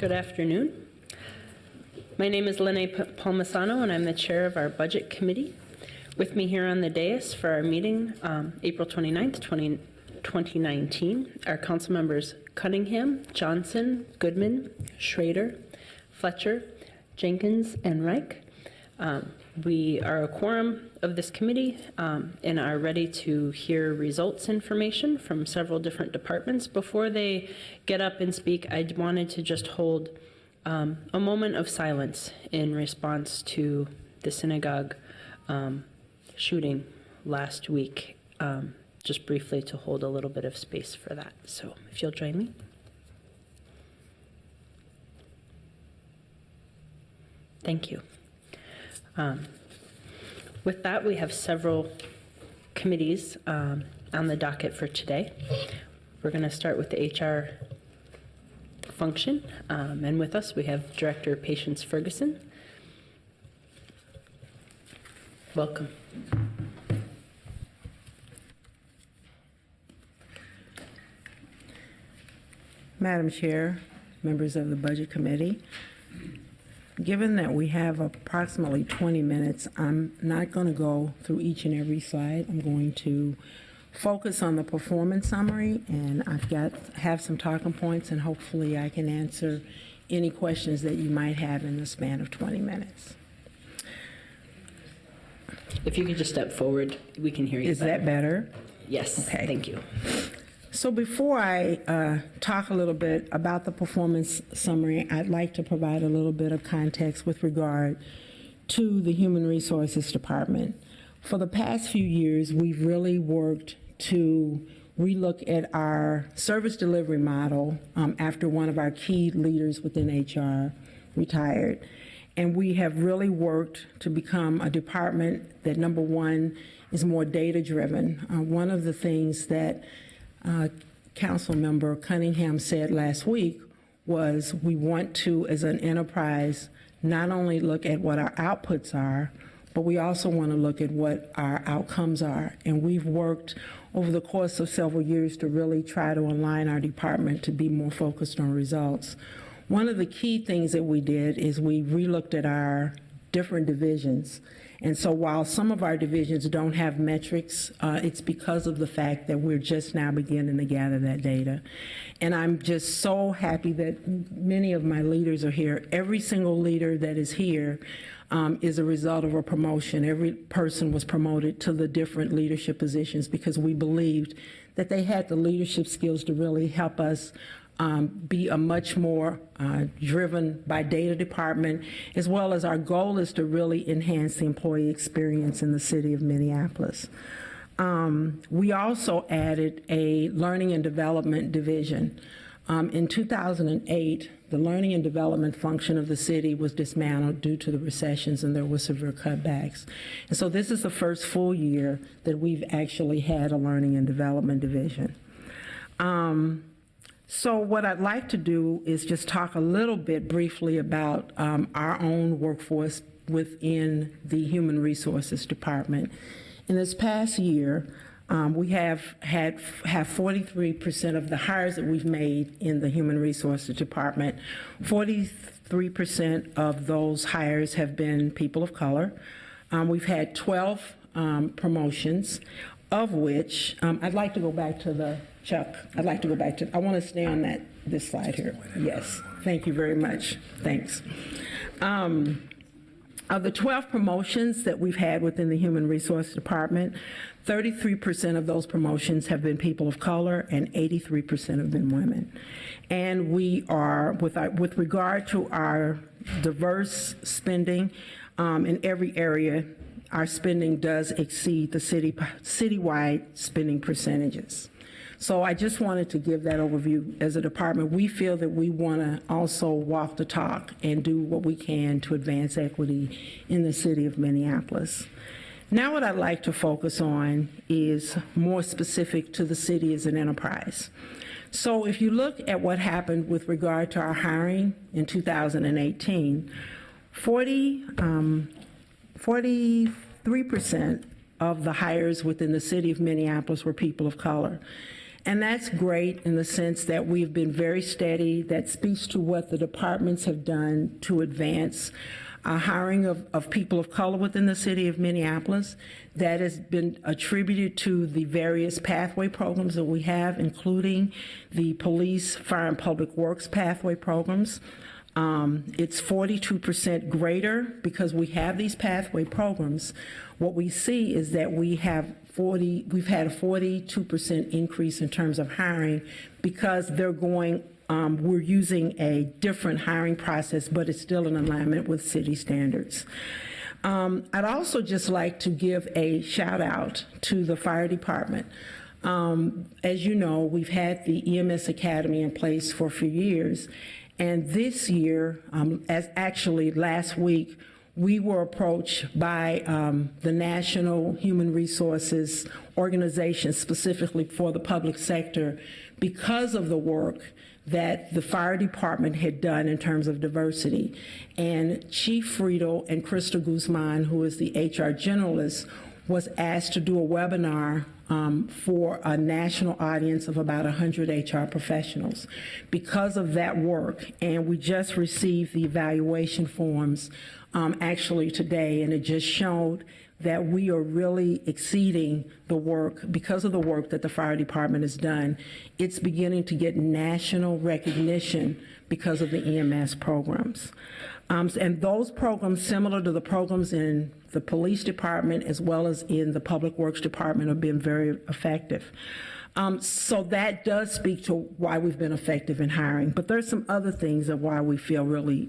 Good afternoon. My name is Lene Palmisano, and I'm the chair of our budget committee. With me here on the dais for our meeting, April 29th, 2019, are council members Cunningham, Johnson, Goodman, Schrader, Fletcher, Jenkins, and Reich. We are a quorum of this committee and are ready to hear results information from several different departments. Before they get up and speak, I wanted to just hold a moment of silence in response to the synagogue shooting last week, just briefly to hold a little bit of space for that. So if you'll join me. Thank you. With that, we have several committees on the docket for today. We're going to start with the HR function, and with us we have Director Patience Ferguson. Welcome. Madam Chair, members of the Budget Committee, given that we have approximately 20 minutes, I'm not going to go through each and every slide. I'm going to focus on the performance summary, and have some talking points, and hopefully I can answer any questions that you might have in the span of 20 minutes. If you could just step forward, we can hear you. Is that better? Yes. Okay. Thank you. So before I talk a little bit about the performance summary, I'd like to provide a little bit of context with regard to the Human Resources Department. For the past few years, we've really worked to relook at our service delivery model after one of our key leaders within HR retired. And we have really worked to become a department that, number one, is more data-driven. One of the things that Council Member Cunningham said last week was we want to, as an enterprise, not only look at what our outputs are, but we also want to look at what our outcomes are. And we've worked over the course of several years to really try to align our department to be more focused on results. One of the key things that we did is we relooked at our different divisions. And so while some of our divisions don't have metrics, it's because of the fact that we're just now beginning to gather that data. And I'm just so happy that many of my leaders are here. Every single leader that is here is a result of a promotion. Every person was promoted to the different leadership positions because we believed that they had the leadership skills to really help us be a much more driven by data department, as well as our goal is to really enhance the employee experience in the city of Minneapolis. We also added a learning and development division. In 2008, the learning and development function of the city was dismantled due to the recessions, and there were severe cutbacks. And so this is the first full year that we've actually had a learning and development division. So what I'd like to do is just talk a little bit briefly about our own workforce within the Human Resources Department. In this past year, we have 43% of the hires that we've made in the Human Resources Department. 43% of those hires have been people of color. We've had 12 promotions, of which I'd like to go back to the Chuck. I want to stay on this slide here. Yes, thank you very much. Thanks. Of the 12 promotions that we've had within the Human Resource Department, 33% of those promotions have been people of color and 83% have been women. And we are, with regard to our diverse spending in every area, our spending does exceed the citywide spending percentages. So I just wanted to give that overview. As a department, we feel that we want to also walk the talk and do what we can to advance equity in the city of Minneapolis. Now what I'd like to focus on is more specific to the city as an enterprise. So if you look at what happened with regard to our hiring in 2018, 43% of the hires within the city of Minneapolis were people of color. And that's great in the sense that we've been very steady. That speaks to what the departments have done to advance hiring of people of color within the city of Minneapolis. That has been attributed to the various pathway programs that we have, including the police, fire, and public works pathway programs. It's 42% greater because we have these pathway programs. What we see is that we've had a 42% increase in terms of hiring because we're using a different hiring process, but it's still in alignment with city standards. I'd also just like to give a shout out to the fire department. As you know, we've had the EMS Academy in place for a few years. And this year, as actually last week, we were approached by the National Human Resources Organization, specifically for the public sector, because of the work that the fire department had done in terms of diversity. And Chief Friedel and Crystal Guzman, who is the HR generalist, was asked to do a webinar for a national audience of about 100 HR professionals because of that work. And we just received the evaluation forms actually today, and it just showed that we are really exceeding the work because of the work that the fire department has done. It's beginning to get national recognition because of the EMS programs. And those programs, similar to the programs in the police department as well as in the public works department, have been very effective. So that does speak to why we've been effective in hiring. But there's some other things of why we feel really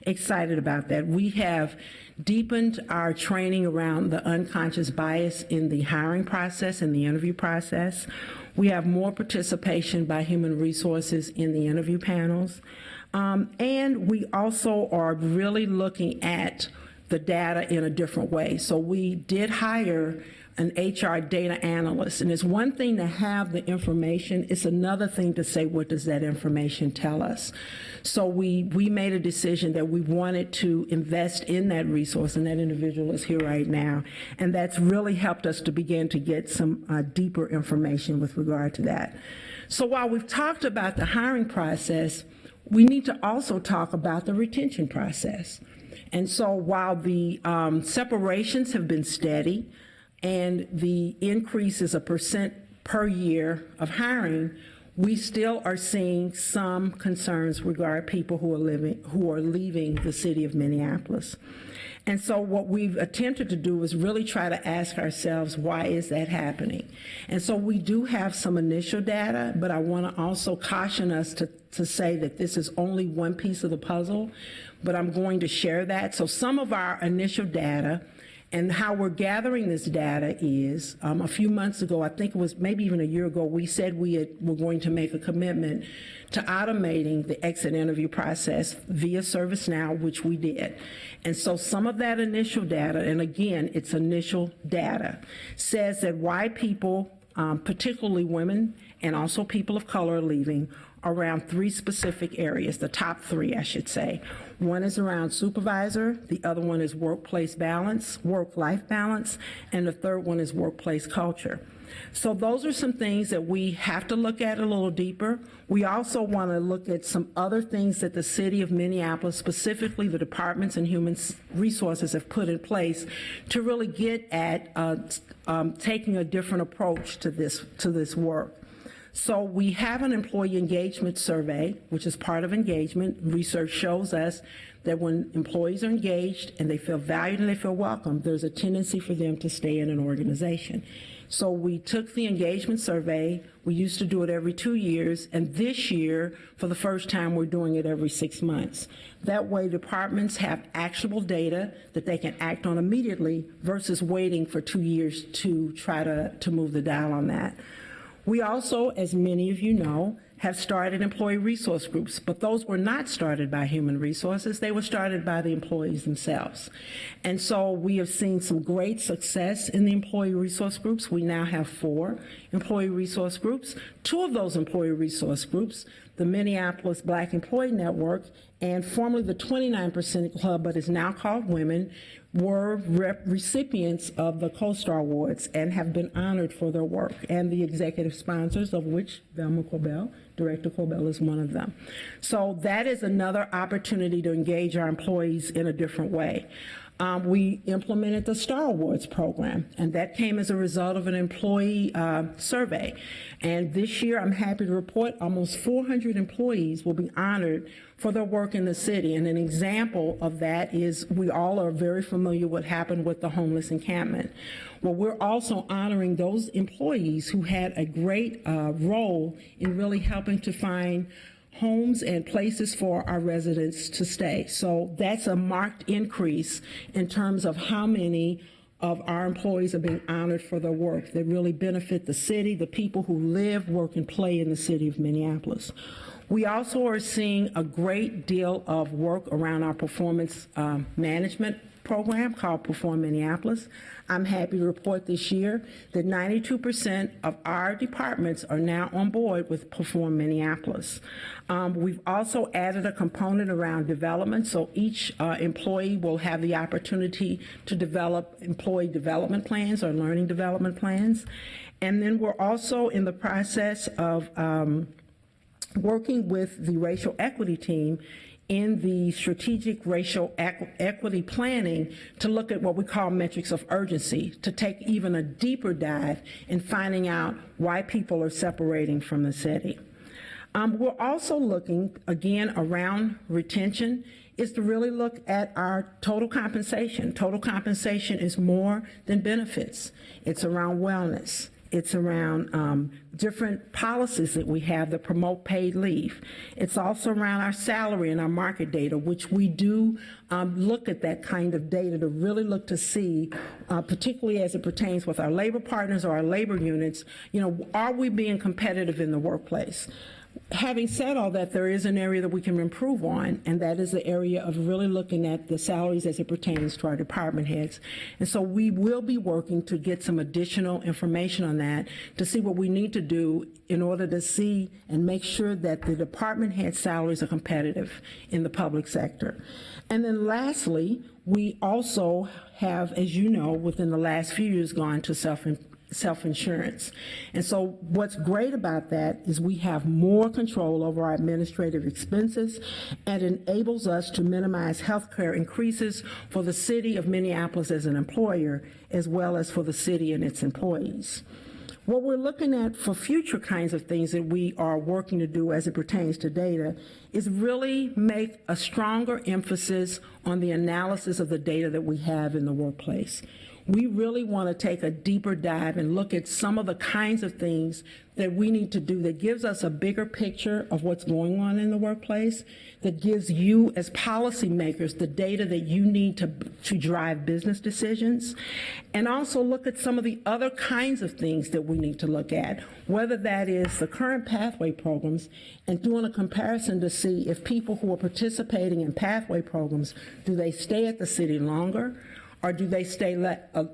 excited about that. We have deepened our training around the unconscious bias in the hiring process and the interview process. We have more participation by human resources in the interview panels. And we also are really looking at the data in a different way. So we did hire an HR data analyst, and it's one thing to have the information, it's another thing to say, what does that information tell us? So we made a decision that we wanted to invest in that resource, and that individual is here right now, and that's really helped us to begin to get some deeper information with regard to that. So while we've talked about the hiring process, we need to also talk about the retention process. And so while the separations have been steady and the increase is 1% per year of hiring, we still are seeing some concerns regarding people who are leaving the city of Minneapolis. And so what we've attempted to do is really try to ask ourselves, why is that happening? And so we do have some initial data, but I want to also caution us to say that this is only one piece of the puzzle, but I'm going to share that. So some of our initial data and how we're gathering this data is, a few months ago, I think it was maybe even a year ago, we said were going to make a commitment to automating the exit interview process via ServiceNow, which we did. And so some of that initial data, and again, it's initial data, says that why people, particularly women and also people of color, are leaving around three specific areas, the top three, I should say. One is around supervisor, the other one is workplace balance, work-life balance, and the third one is workplace culture. So those are some things that we have to look at a little deeper. We also want to look at some other things that the city of Minneapolis, specifically the departments and human resources, have put in place to really get at taking a different approach to this work. So we have an employee engagement survey, which is part of engagement. Research shows us that when employees are engaged and they feel valued and they feel welcome, there's a tendency for them to stay in an organization. So we took the engagement survey. We used to do it every 2 years, and this year, for the first time, we're doing it every 6 months. That way, departments have actionable data that they can act on immediately versus waiting for 2 years to try to move the dial on that. We also, as many of you know, have started employee resource groups, but those were not started by human resources. They were started by the employees themselves. And so we have seen some great success in the employee resource groups. We now have 4 employee resource groups. 2 of those employee resource groups, the Minneapolis Black Employee Network, and formerly the 29% Club, but is now called Women, were recipients of the Co-Star Awards and have been honored for their work, and the executive sponsors, of which Velma Corbell, Director Corbell, is one of them. So that is another opportunity to engage our employees in a different way. We implemented the Star Awards program, and that came as a result of an employee survey. And this year, I'm happy to report almost 400 employees will be honored for their work in the city. And an example of that is we all are very familiar with what happened with the homeless encampment. Well, we're also honoring those employees who had a great role in really helping to find homes and places for our residents to stay. So that's a marked increase in terms of how many of our employees are being honored for their work that really benefit the city, the people who live, work, and play in the city of Minneapolis. We also are seeing a great deal of work around our performance management program called Perform Minneapolis. I'm happy to report this year that 92% of our departments are now on board with Perform Minneapolis. We've also added a component around development, so each employee will have the opportunity to develop employee development plans or learning development plans. And then we're also in the process of working with the racial equity team in the strategic racial equity planning to look at what we call metrics of urgency, to take even a deeper dive in finding out why people are separating from the city. We're also looking, again, around retention, is to really look at our total compensation. Total compensation is more than benefits. It's around wellness. It's around different policies that we have that promote paid leave. It's also around our salary and our market data, which we do look at that kind of data to really look to see, particularly as it pertains with our labor partners or our labor units, are we being competitive in the workplace? Having said all that, there is an area that we can improve on, and that is the area of really looking at the salaries as it pertains to our department heads. And so we will be working to get some additional information on that to see what we need to do in order to see and make sure that the department head salaries are competitive in the public sector. And then lastly, we also have, as you know, within the last few years gone to self-insurance. And so what's great about that is we have more control over our administrative expenses and enables us to minimize healthcare increases for the city of Minneapolis as an employer, as well as for the city and its employees. What we're looking at for future kinds of things that we are working to do as it pertains to data is really make a stronger emphasis on the analysis of the data that we have in the workplace. We really want to take a deeper dive and look at some of the kinds of things that we need to do that gives us a bigger picture of what's going on in the workplace, that gives you as policymakers the data that you need to drive business decisions, and also look at some of the other kinds of things that we need to look at, whether that is the current pathway programs and doing a comparison to see if people who are participating in pathway programs, do they stay at the city longer? Or do they stay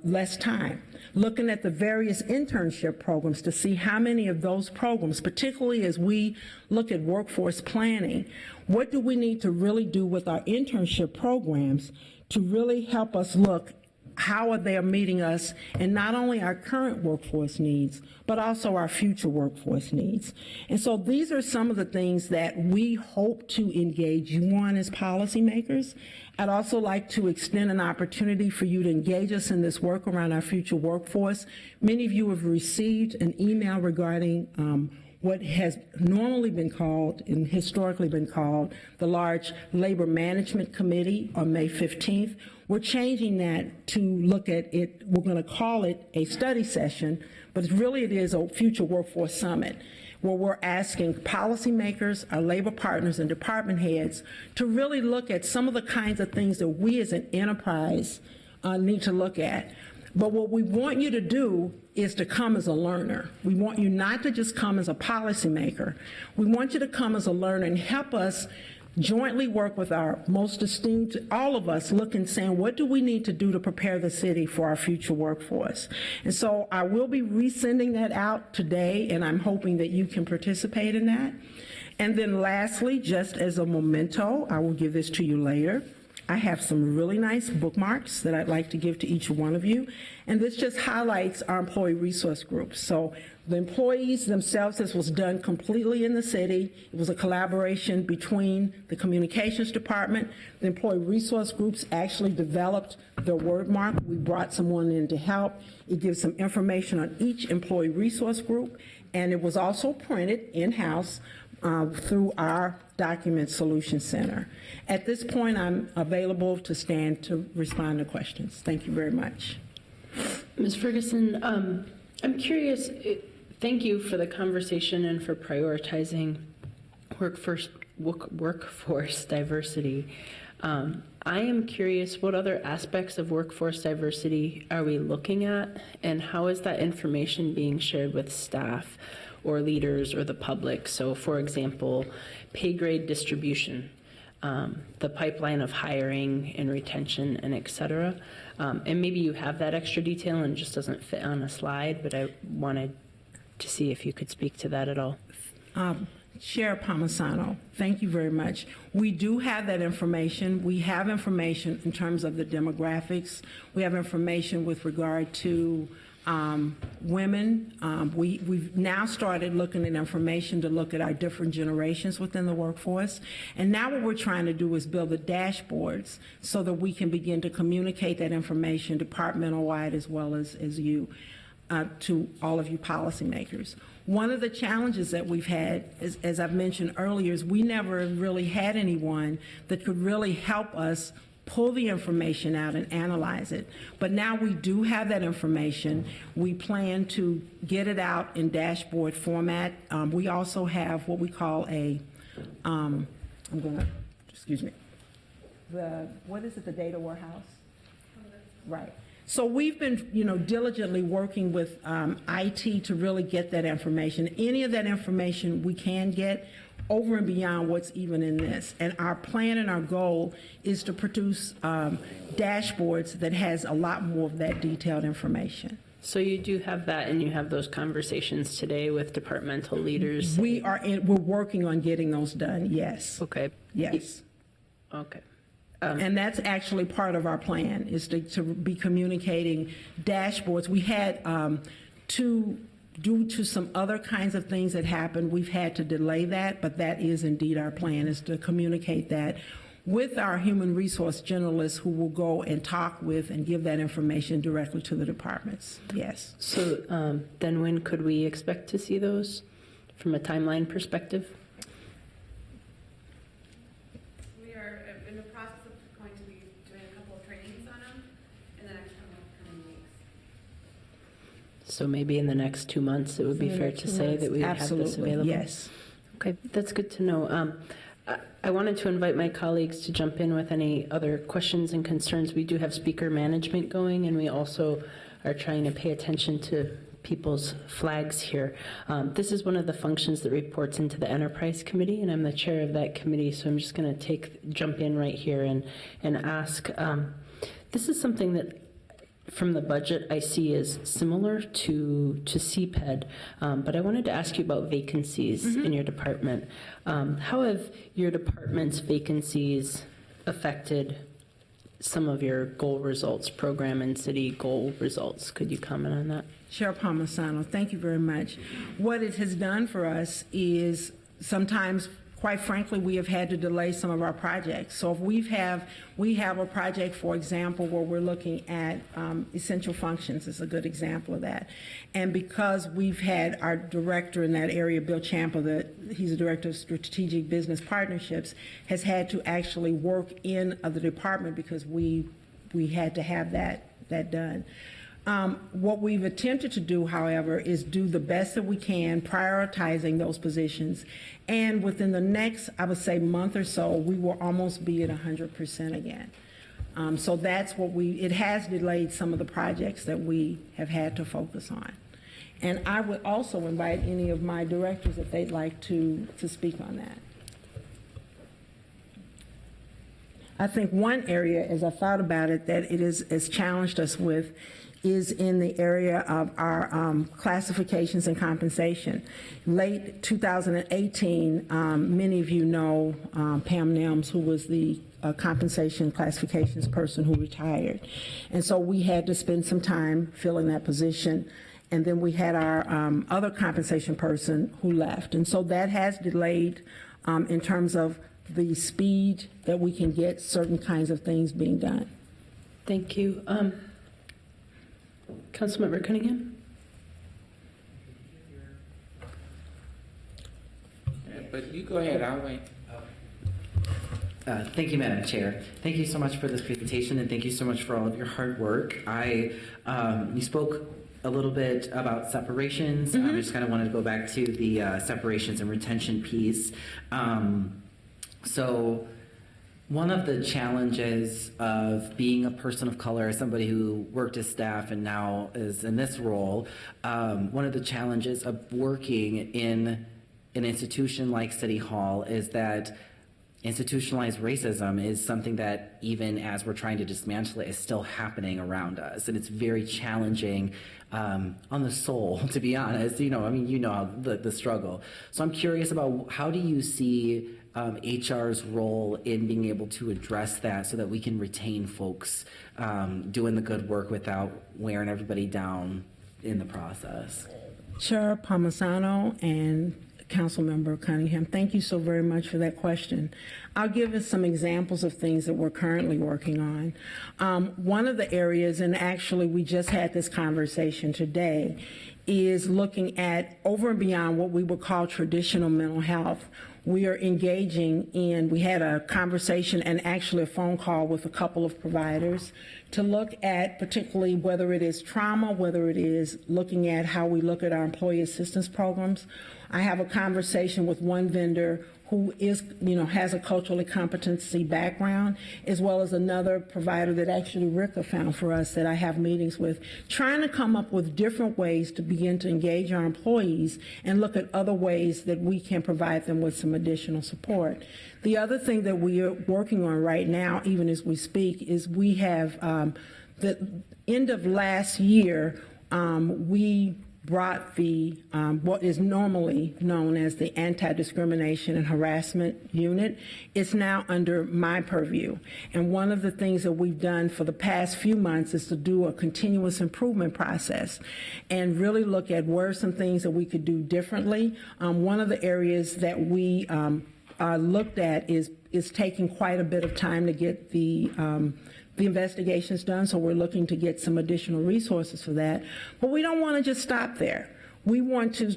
less time? Looking at the various internship programs to see how many of those programs, particularly as we look at workforce planning, what do we need to really do with our internship programs to really help us look how are they meeting us in not only our current workforce needs, but also our future workforce needs. And so these are some of the things that we hope to engage you on as policymakers. I'd also like to extend an opportunity for you to engage us in this work around our future workforce. Many of you have received an email regarding what has normally been called and historically been called the Large Labor Management Committee on May 15th. We're changing that to look at it, we're going to call it a study session, but it is a future workforce summit where we're asking policymakers, our labor partners, and department heads to really look at some of the kinds of things that we as an enterprise need to look at. But what we want you to do is to come as a learner. We want you not to just come as a policymaker. We want you to come as a learner and help us jointly work with our most esteemed, all of us, look and saying, what do we need to do to prepare the city for our future workforce? And so I will be resending that out today, and I'm hoping that you can participate in that. And then lastly, just as a memento, I will give this to you later. I have some really nice bookmarks that I'd like to give to each one of you. And this just highlights our employee resource groups. So the employees themselves, this was done completely in the city. It was a collaboration between the communications department. The employee resource groups actually developed the word mark. We brought someone in to help. It gives some information on each employee resource group. And it was also printed in-house through our Document Solution Center. At this point, I'm available to stand to respond to questions. Thank you very much. Ms. Ferguson, I'm curious, thank you for the conversation and for prioritizing workforce diversity. I am curious, what other aspects of workforce diversity are we looking at, and how is that information being shared with staff or leaders or the public? So, for example, pay grade distribution, the pipeline of hiring and retention, and et cetera. And maybe you have that extra detail and it just doesn't fit on a slide, but I wanted to see if you could speak to that at all. Chair Palmisano, thank you very much. We do have that information. We have information in terms of the demographics. We have information with regard to women. We've now started looking at information to look at our different generations within the workforce. And now what we're trying to do is build the dashboards so that we can begin to communicate that information departmental-wide as well as you to all of you policymakers. One of the challenges that we've had, as I've mentioned earlier, is we never really had anyone that could really help us pull the information out and analyze it. But now we do have that information. We plan to get it out in dashboard format. We also have what we call a, excuse me, what is it, the data warehouse? Right. So we've been, diligently working with IT to really get that information. Any of that information we can get over and beyond what's even in this. And our plan and our goal is to produce dashboards that has a lot more of that detailed information. So you do have that, and you have those conversations today with departmental leaders? We're working on getting those done, yes. Okay. Yes. Okay. And that's actually part of our plan, is to be communicating dashboards. We had due to some other kinds of things that happened, we've had to delay that, but that is indeed our plan, is to communicate that with our human resource generalists who will go and talk with and give that information directly to the departments. Yes. So then when could we expect to see those from a timeline perspective? We are in the process of going to be doing a couple of trainings on them in the next coming weeks. So maybe in the next 2 months, it would be fair to say that we would have this available? Yes. Okay, that's good to know. I wanted to invite my colleagues to jump in with any other questions and concerns. We do have speaker management going, and we also are trying to pay attention to people's flags here. This is one of the functions that reports into the Enterprise Committee, and I'm the chair of that committee, so I'm just going to jump in right here and ask. This is something that from the budget I see is similar to CPED, but I wanted to ask you about vacancies in your department. How have your department's vacancies affected some of your goal results, program and city goal results? Could you comment on that? Chair Palmisano, thank you very much. What it has done for us is sometimes, quite frankly, we have had to delay some of our projects. So if we have a project, for example, where we're looking at essential functions is a good example of that. And because we've had our director in that area, Bill Champa, he's the director of strategic business partnerships, has had to actually work in the department because we had to have that done. What we've attempted to do, however, is do the best that we can, prioritizing those positions. And within the next, I would say, month or so, we will almost be at 100% again. So that's what it has delayed some of the projects that we have had to focus on. And I would also invite any of my directors if they'd like to speak on that. I think one area, as I thought about it, that it has challenged us with is in the area of our classifications and compensation. Late 2018, many of you know Pam Nelms, who was the compensation classifications person who retired. And so we had to spend some time filling that position. And then we had our other compensation person who left. And so that has delayed in terms of the speed that we can get certain kinds of things being done. Thank you. Councilmember Cunningham? But you go ahead, I'll wait. Thank you, Madam Chair. Thank you so much for this presentation, and thank you so much for all of your hard work. You spoke a little bit about separations. I just kind of wanted to go back to the separations and retention piece. So one of the challenges of being a person of color, as somebody who worked as staff and now is in this role, one of the challenges of working in an institution like City Hall is that institutionalized racism is something that, even as we're trying to dismantle it, is still happening around us, and it's very challenging on the soul, to be honest. The struggle. So I'm curious about, how do you see HR's role in being able to address that so that we can retain folks doing the good work without wearing everybody down in the process? Chair Palmisano and Councilmember Cunningham, thank you so very much for that question. I'll give us some examples of things that we're currently working on. One of the areas, and actually we just had this conversation today, is looking at over and beyond what we would call traditional mental health. We are engaging in, we had a conversation and actually a phone call with a couple of providers to look at particularly whether it is trauma, whether it is looking at how we look at our employee assistance programs. I have a conversation with one vendor who is, has a culturally competency background, as well as another provider that actually Rika found for us that I have meetings with, trying to come up with different ways to begin to engage our employees and look at other ways that we can provide them with some additional support. The other thing that we are working on right now, even as we speak, is we have, the end of last year, we brought the what is normally known as the Anti-Discrimination and Harassment Unit. It's now under my purview. And one of the things that we've done for the past few months is to do a continuous improvement process and really look at where are some things that we could do differently. One of the areas that we looked at is taking quite a bit of time to get the investigations done, so we're looking to get some additional resources for that. But we don't want to just stop there. We want to,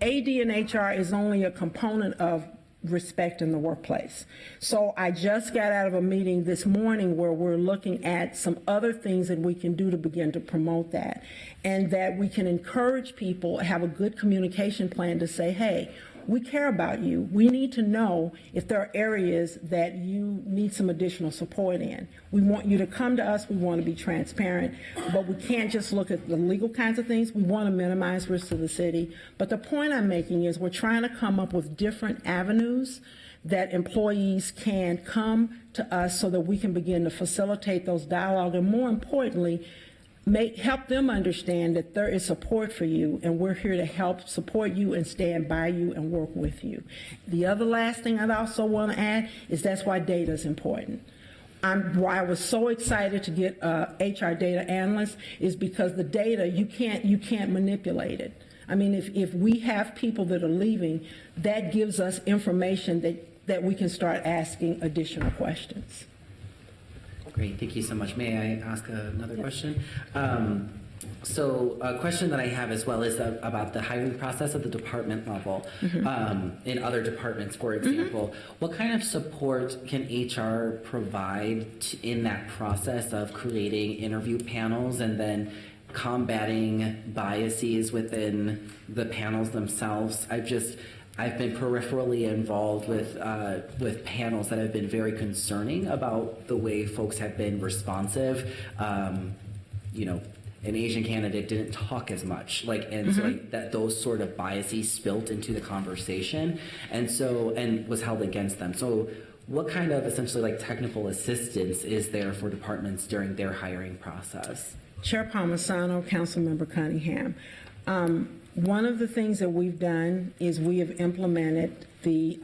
AD and HR is only a component of respect in the workplace. So I just got out of a meeting this morning where we're looking at some other things that we can do to begin to promote that, and that we can encourage people, have a good communication plan to say, hey, we care about you. We need to know if there are areas that you need some additional support in. We want you to come to us. We want to be transparent, but we can't just look at the legal kinds of things. We want to minimize risk to the city. But the point I'm making is we're trying to come up with different avenues that employees can come to us so that we can begin to facilitate those dialogue, and more importantly, help them understand that there is support for you, and we're here to help support you and stand by you and work with you. The other last thing I'd also want to add is that's why data is important. Why I was so excited to get HR data analysts is because the data, you can't manipulate it. I mean, if we have people that are leaving, that gives us information that we can start asking additional questions. Great, thank you so much. May I ask another question? So a question that I have as well is about the hiring process at the department level. In other departments, for example, what kind of support can HR provide in that process of creating interview panels and then combating biases within the panels themselves? I've been peripherally involved with panels that have been very concerning about the way folks have been responsive. An Asian candidate didn't talk as much, so that those sort of biases spilt into the conversation, and was held against them. So, what kind of essentially technical assistance is there for departments during their hiring process? Chair Palmisano, Councilmember Cunningham. One of the things that we've done is we have implemented the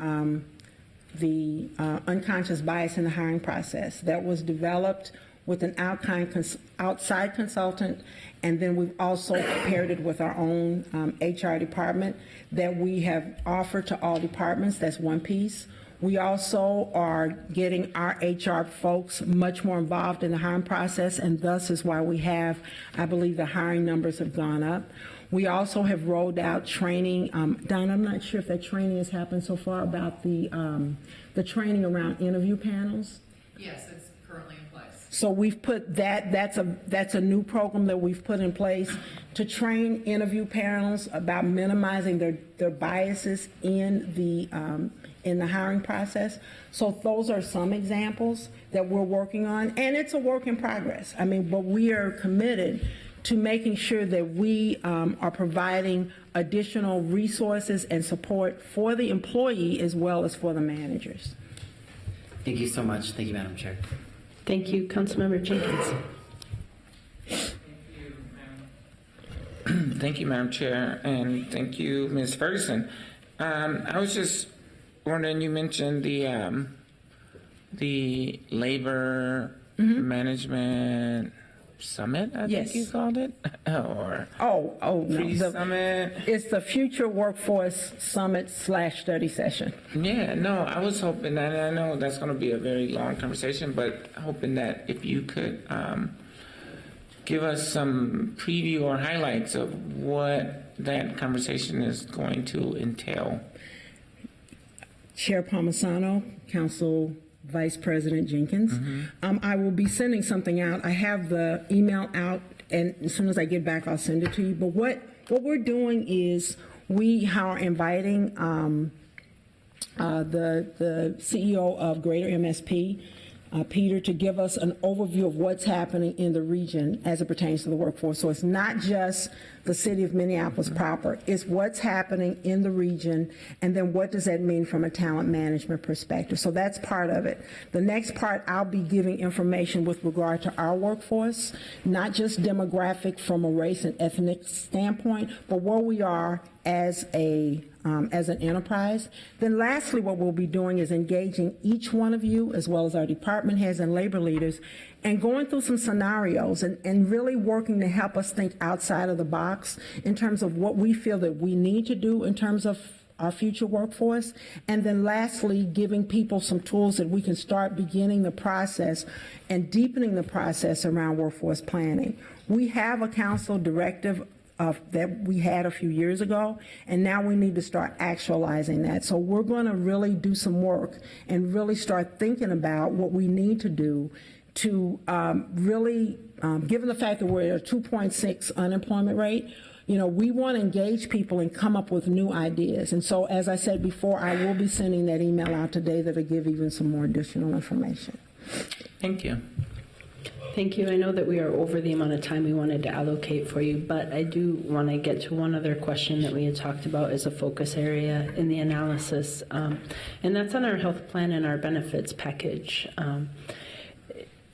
unconscious bias in the hiring process that was developed with an outside consultant, and then we've also paired it with our own HR department that we have offered to all departments. That's one piece. We also are getting our HR folks much more involved in the hiring process, and thus is why we have, I believe, the hiring numbers have gone up. We also have rolled out training. Don, I'm not sure if that training has happened so far about the training around interview panels. Yes, it's currently in place. So we've put that's a new program that we've put in place to train interview panels about minimizing their biases in the hiring process. So those are some examples that we're working on, and it's a work in progress. I mean, but we are committed to making sure that we are providing additional resources and support for the employee as well as for the managers. Thank you so much. Thank you, Madam Chair. Thank you, Councilmember Jenkins. Thank you, Madam Chair, and thank you, Ms. Ferguson. I was just wondering, you mentioned the labor management summit, I Yes. think you called it, or No, pre-summit. it's the Future Workforce Summit / study session. Yeah, no, I was hoping that, I know that's going to be a very long conversation, but hoping that if you could give us some preview or highlights of what that conversation is going to entail. Chair Palmisano, Council Vice President Jenkins. I will be sending something out. I have the email out, and as soon as I get back, I'll send it to you. But what we're doing is we are inviting the CEO of Greater MSP, Peter, to give us an overview of what's happening in the region as it pertains to the workforce. So it's not just the city of Minneapolis proper, it's what's happening in the region, and then what does that mean from a talent management perspective. So that's part of it. The next part, I'll be giving information with regard to our workforce, not just demographic from a race and ethnic standpoint, but where we are as an enterprise. Then lastly, what we'll be doing is engaging each one of you, as well as our department heads and labor leaders, and going through some scenarios and really working to help us think outside of the box in terms of what we feel that we need to do in terms of our future workforce. And then lastly, giving people some tools that we can start beginning the process and deepening the process around workforce planning. We have a council directive that we had a few years ago, and now we need to start actualizing that. So we're going to really do some work and really start thinking about what we need to do to really, given the fact that we're at a 2.6 unemployment rate, we want to engage people and come up with new ideas. And so, as I said before, I will be sending that email out today that'll give even some more additional information. Thank you. Thank you. I know that we are over the amount of time we wanted to allocate for you, but I do want to get to one other question that we had talked about as a focus area in the analysis, and that's on our health plan and our benefits package.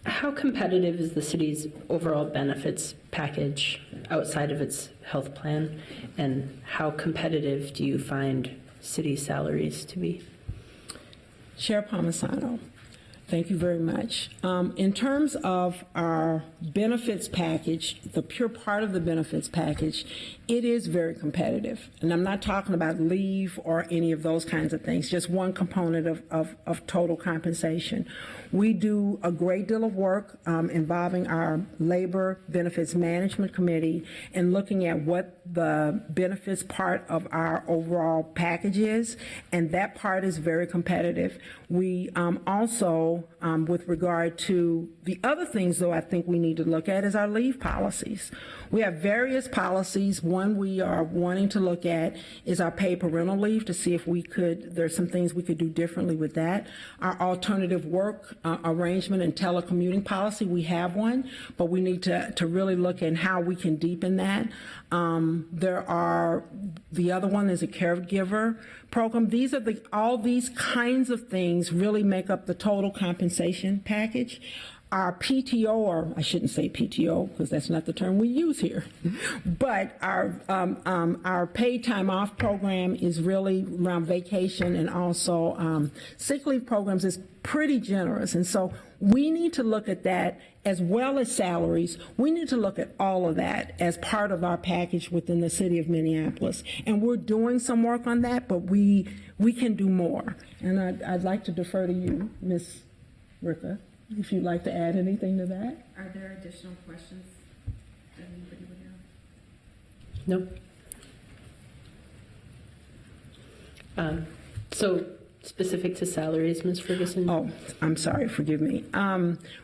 How competitive is the city's overall benefits package outside of its health plan, and how competitive do you find city salaries to be? Chair Palmisano, thank you very much. In terms of our benefits package, the pure part of the benefits package, it is very competitive. And I'm not talking about leave or any of those kinds of things, just one component of total compensation. We do a great deal of work involving our Labor Benefits Management Committee and looking at what the benefits part of our overall package is, and that part is very competitive. We also, with regard to the other things, though, I think we need to look at is our leave policies. We have various policies. One we are wanting to look at is our paid parental leave to see if there's some things we could do differently with that. Our alternative work arrangement and telecommuting policy, we have one, but we need to really look at how we can deepen that. The other one is a caregiver program. All these kinds of things really make up the total compensation package. our PTO, or I shouldn't say PTO because that's not the term we use here, but our paid time off program is really around vacation, and also sick leave programs is pretty generous. And so we need to look at that as well as salaries. We need to look at all of that as part of our package within the city of Minneapolis. And we're doing some work on that, but we can do more. And I'd like to defer to you, Ms. Ricka, if you'd like to add anything to that. Are there additional questions that anybody would have? Nope. So specific to salaries, Ms. Ferguson? Oh, I'm sorry, forgive me.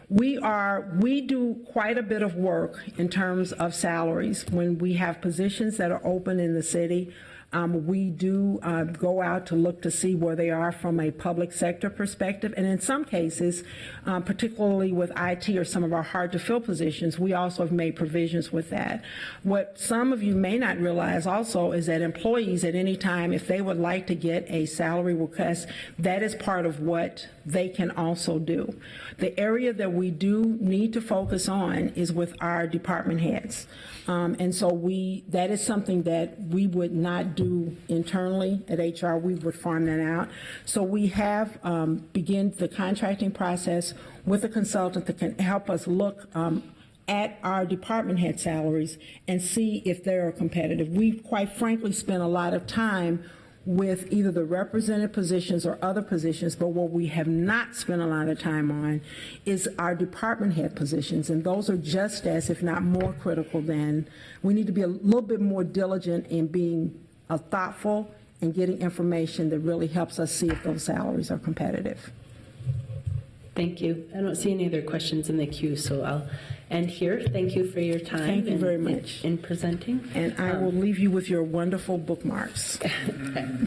We do quite a bit of work in terms of salaries. When we have positions that are open in the city, we do go out to look to see where they are from a public sector perspective. And in some cases, particularly with IT or some of our hard-to-fill positions, we also have made provisions with that. What some of you may not realize also is that employees at any time, if they would like to get a salary request, that is part of what they can also do. The area that we do need to focus on is with our department heads. And so that is something that we would not do internally at HR. We would farm that out. So we have begun the contracting process with a consultant that can help us look at our department head salaries and see if they're competitive. We've quite frankly spent a lot of time with either the represented positions or other positions, but what we have not spent a lot of time on is our department head positions, and those are just as, if not more critical than. We need to be a little bit more diligent in being thoughtful and getting information that really helps us see if those salaries are competitive. Thank you. I don't see any other questions in the queue, so I'll end here. Thank you for your time. Thank you very much. In presenting. And I will leave you with your wonderful bookmarks.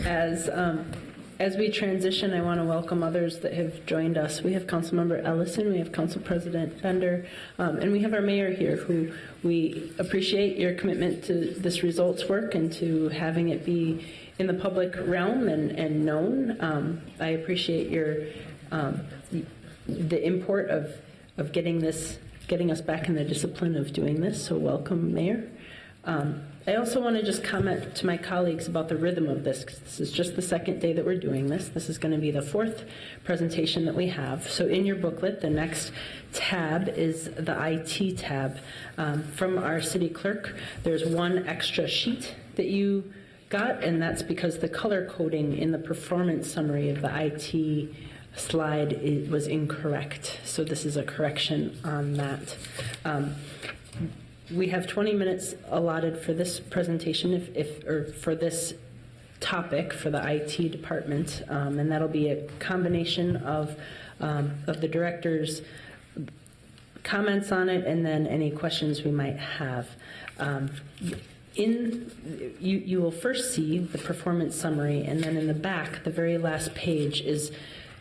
As we transition, I want to welcome others that have joined us. We have Councilmember Ellison, we have Council President Bender, and we have our mayor here, who we appreciate your commitment to this results work and to having it be in the public realm and known. I appreciate your the import of getting us back in the discipline of doing this. So welcome, Mayor. I also want to just comment to my colleagues about the rhythm of this, because this is just the second day that we're doing this. This is going to be the fourth presentation that we have. So in your booklet, the next tab is the IT tab. From our city clerk, there's one extra sheet that you got, and that's because the color coding in the performance summary of the IT slide was incorrect. So this is a correction on that. We have 20 minutes allotted for this presentation, or for this topic for the IT department, and that'll be a combination of the director's comments on it and then any questions we might have. You will first see the performance summary, and then in the back, the very last page is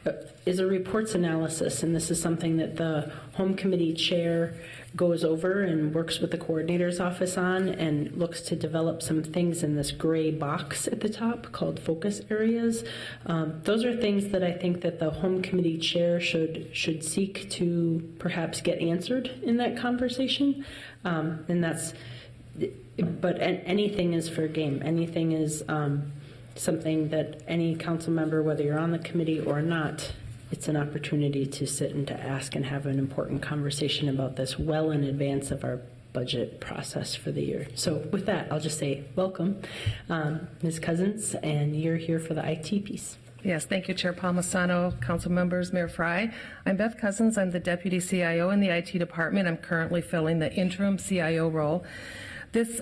a reports analysis, and this is something that the home committee chair goes over and works with the coordinator's office on and looks to develop some things in this gray box at the top called focus areas. Those are things that I think that the home committee chair should seek to perhaps get answered in that conversation, and that's. But anything is fair game. Anything is something that any council member, whether you're on the committee or not, it's an opportunity to sit and to ask and have an important conversation about this well in advance of our budget process for the year. So with that, I'll just say welcome, Ms. Cousins, and you're here for the IT piece. Yes, thank you, Chair Palmisano, council members, Mayor Fry. I'm Beth Cousins. I'm the Deputy CIO in the IT department. I'm currently filling the interim CIO role. This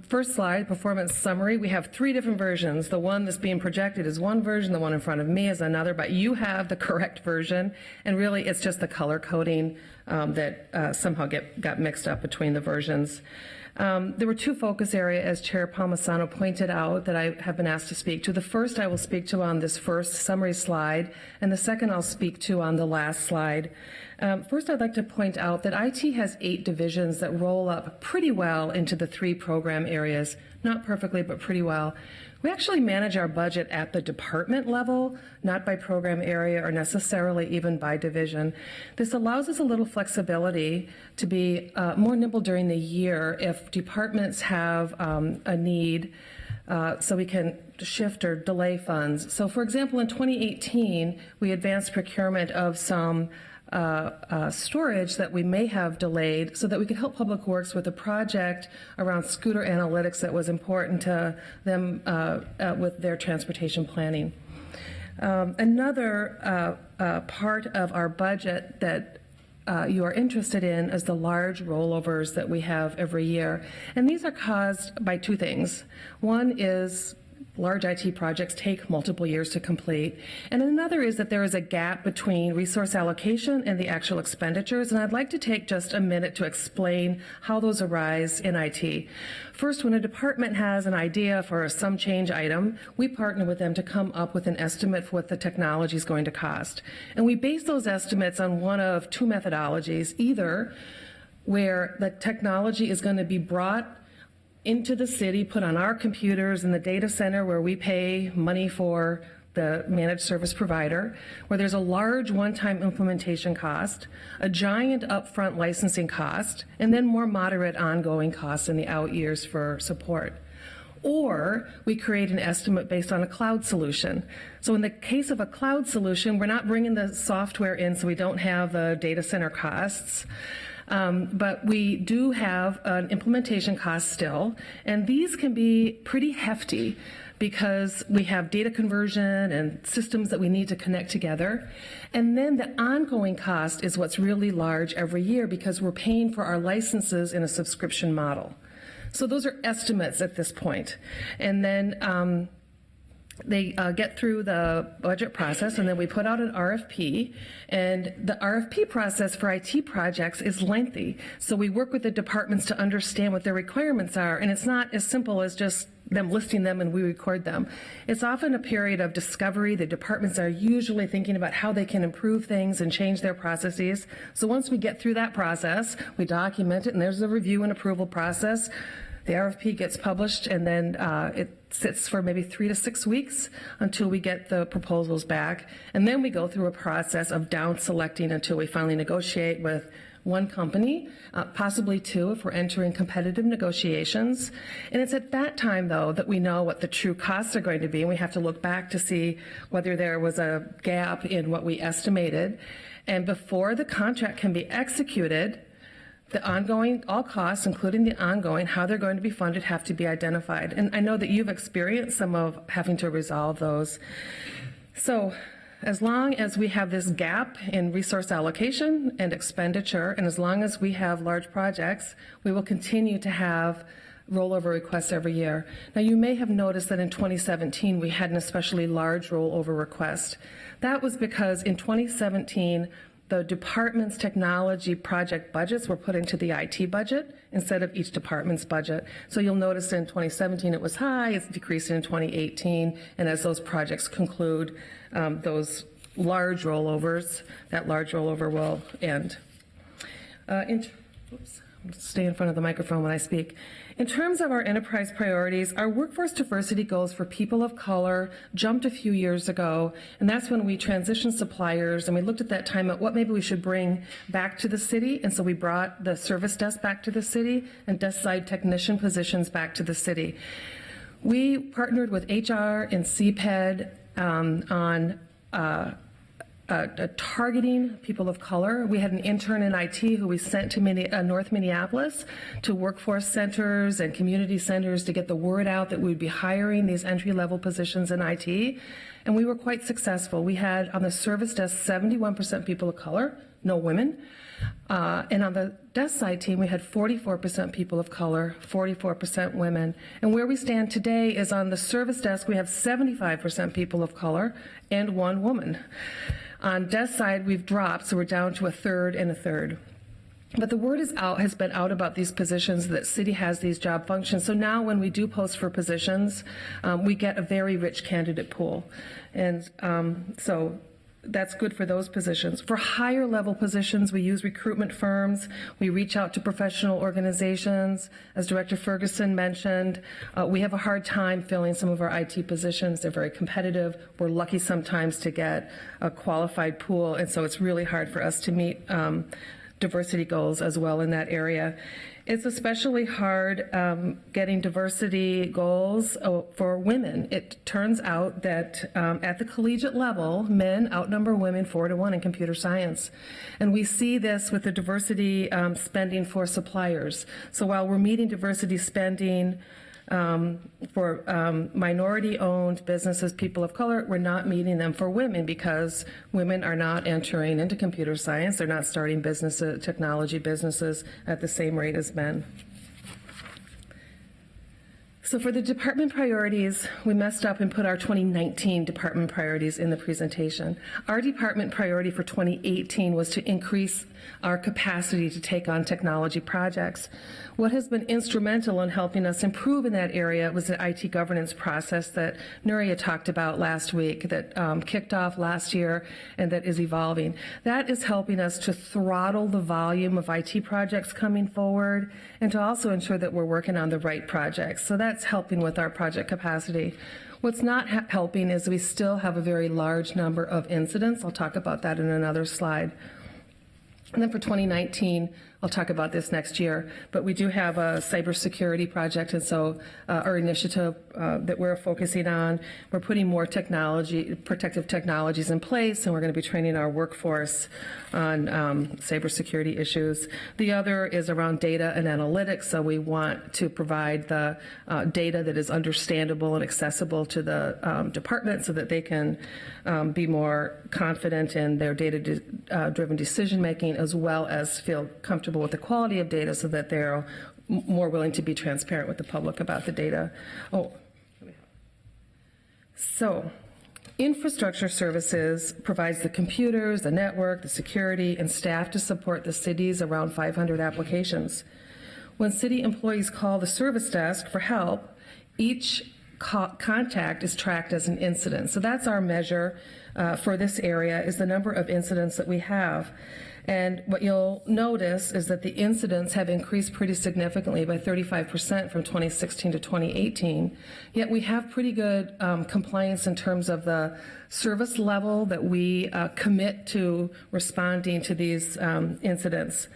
first slide, performance summary, we have three different versions. The one that's being projected is one version, the one in front of me is another, but you have the correct version, and really it's just the color coding that somehow got mixed up between the versions. There were two focus areas, as Chair Palmisano pointed out, that I have been asked to speak to. The first I will speak to on this first summary slide, and the second I'll speak to on the last slide. First, I'd like to point out that IT has 8 divisions that roll up pretty well into the 3 program areas. Not perfectly, but pretty well. We actually manage our budget at the department level, not by program area or necessarily even by division. This allows us a little flexibility to be more nimble during the year if departments have a need, so we can shift or delay funds. So for example, in 2018, we advanced procurement of some storage that we may have delayed so that we could help Public Works with a project around scooter analytics that was important to them with their transportation planning. Another part of our budget that you are interested in is the large rollovers that we have every year. And these are caused by 2 things. One is large IT projects take multiple years to complete. And another is that there is a gap between resource allocation and the actual expenditures. And I'd like to take just a minute to explain how those arise in IT. First, when a department has an idea for some change item, we partner with them to come up with an estimate for what the technology is going to cost. And we base those estimates on one of 2 methodologies, either where the technology is going to be brought into the city, put on our computers in the data center where we pay money for the managed service provider, where there's a large one-time implementation cost, a giant upfront licensing cost, and then more moderate ongoing costs in the out years for support. Or we create an estimate based on a cloud solution. So in the case of a cloud solution, we're not bringing the software in, so we don't have the data center costs. But we do have an implementation cost still, and these can be pretty hefty because we have data conversion and systems that we need to connect together. And then the ongoing cost is what's really large every year because we're paying for our licenses in a subscription model. So those are estimates at this point. And then they get through the budget process, and then we put out an RFP. And the RFP process for IT projects is lengthy. So we work with the departments to understand what their requirements are. And it's not as simple as just them listing them and we record them. It's often a period of discovery. The departments are usually thinking about how they can improve things and change their processes. So once we get through that process, we document it, and there's a review and approval process. The RFP gets published, and then it sits for maybe 3 to 6 weeks until we get the proposals back. And then we go through a process of down selecting until we finally negotiate with one company, possibly 2 if we're entering competitive negotiations. And it's at that time, though, that we know what the true costs are going to be, and we have to look back to see whether there was a gap in what we estimated. And before the contract can be executed, the ongoing, all costs, including the ongoing, how they're going to be funded, have to be identified. And I know that you've experienced some of having to resolve those. So as long as we have this gap in resource allocation and expenditure, and as long as we have large projects, we will continue to have rollover requests every year. Now, you may have noticed that in 2017, we had an especially large rollover request. That was because in 2017, the department's technology project budgets were put into the IT budget instead of each department's budget. So you'll notice in 2017 it was high, it's decreased in 2018, and as those projects conclude, those large rollovers, that large rollover will end. Stay in front of the microphone when I speak. In terms of our enterprise priorities, our workforce diversity goals for people of color jumped a few years ago, and that's when we transitioned suppliers, and we looked at that time at what maybe we should bring back to the city, and so we brought the service desk back to the city and desk side technician positions back to the city. We partnered with HR and CPED on targeting people of color. We had an intern in IT who we sent to North Minneapolis to workforce centers and community centers to get the word out that we would be hiring these entry-level positions in IT, and we were quite successful. We had on the service desk 71% people of color, no women, and on the desk side team we had 44% people of color, 44% women. And where we stand today is on the service desk we have 75% people of color and 1 woman. On desk side, we've dropped, so we're down to a third and a third. But the word has been out about these positions, that city has these job functions. So now when we do post for positions, we get a very rich candidate pool. And so that's good for those positions. For higher level positions, we use recruitment firms. We reach out to professional organizations. As Director Ferguson mentioned, we have a hard time filling some of our IT positions. They're very competitive. We're lucky sometimes to get a qualified pool, and so it's really hard for us to meet diversity goals as well in that area. It's especially hard getting diversity goals for women. It turns out that at the collegiate level, men outnumber women 4-to-1 in computer science. And we see this with the diversity spending for suppliers. So while we're meeting diversity spending for minority-owned businesses, people of color, we're not meeting them for women because women are not entering into computer science. They're not starting businesses, technology businesses at the same rate as men. So for the department priorities, we messed up and put our 2019 department priorities in the presentation. Our department priority for 2018 was to increase our capacity to take on technology projects. What has been instrumental in helping us improve in that area was the IT governance process that Nuria talked about last week, that kicked off last year and that is evolving. That is helping us to throttle the volume of IT projects coming forward and to also ensure that we're working on the right projects. So that's helping with our project capacity. What's not helping is we still have a very large number of incidents. I'll talk about that in another slide. And then for 2019, I'll talk about this next year, but we do have a cybersecurity project, and so our initiative that we're focusing on, we're putting more protective technologies in place, and we're going to be training our workforce on cybersecurity issues. The other is around data and analytics, so we want to provide the data that is understandable and accessible to the department so that they can be more confident in their data-driven decision-making, as well as feel comfortable with the quality of data so that they're more willing to be transparent with the public about the data. So infrastructure services provides the computers, the network, the security, and staff to support the city's around 500 applications. When city employees call the service desk for help, each contact is tracked as an incident. So that's our measure for this area, is the number of incidents that we have. And what you'll notice is that the incidents have increased pretty significantly by 35% from 2016 to 2018. Yet we have pretty good compliance in terms of the service level that we commit to responding to these incidents.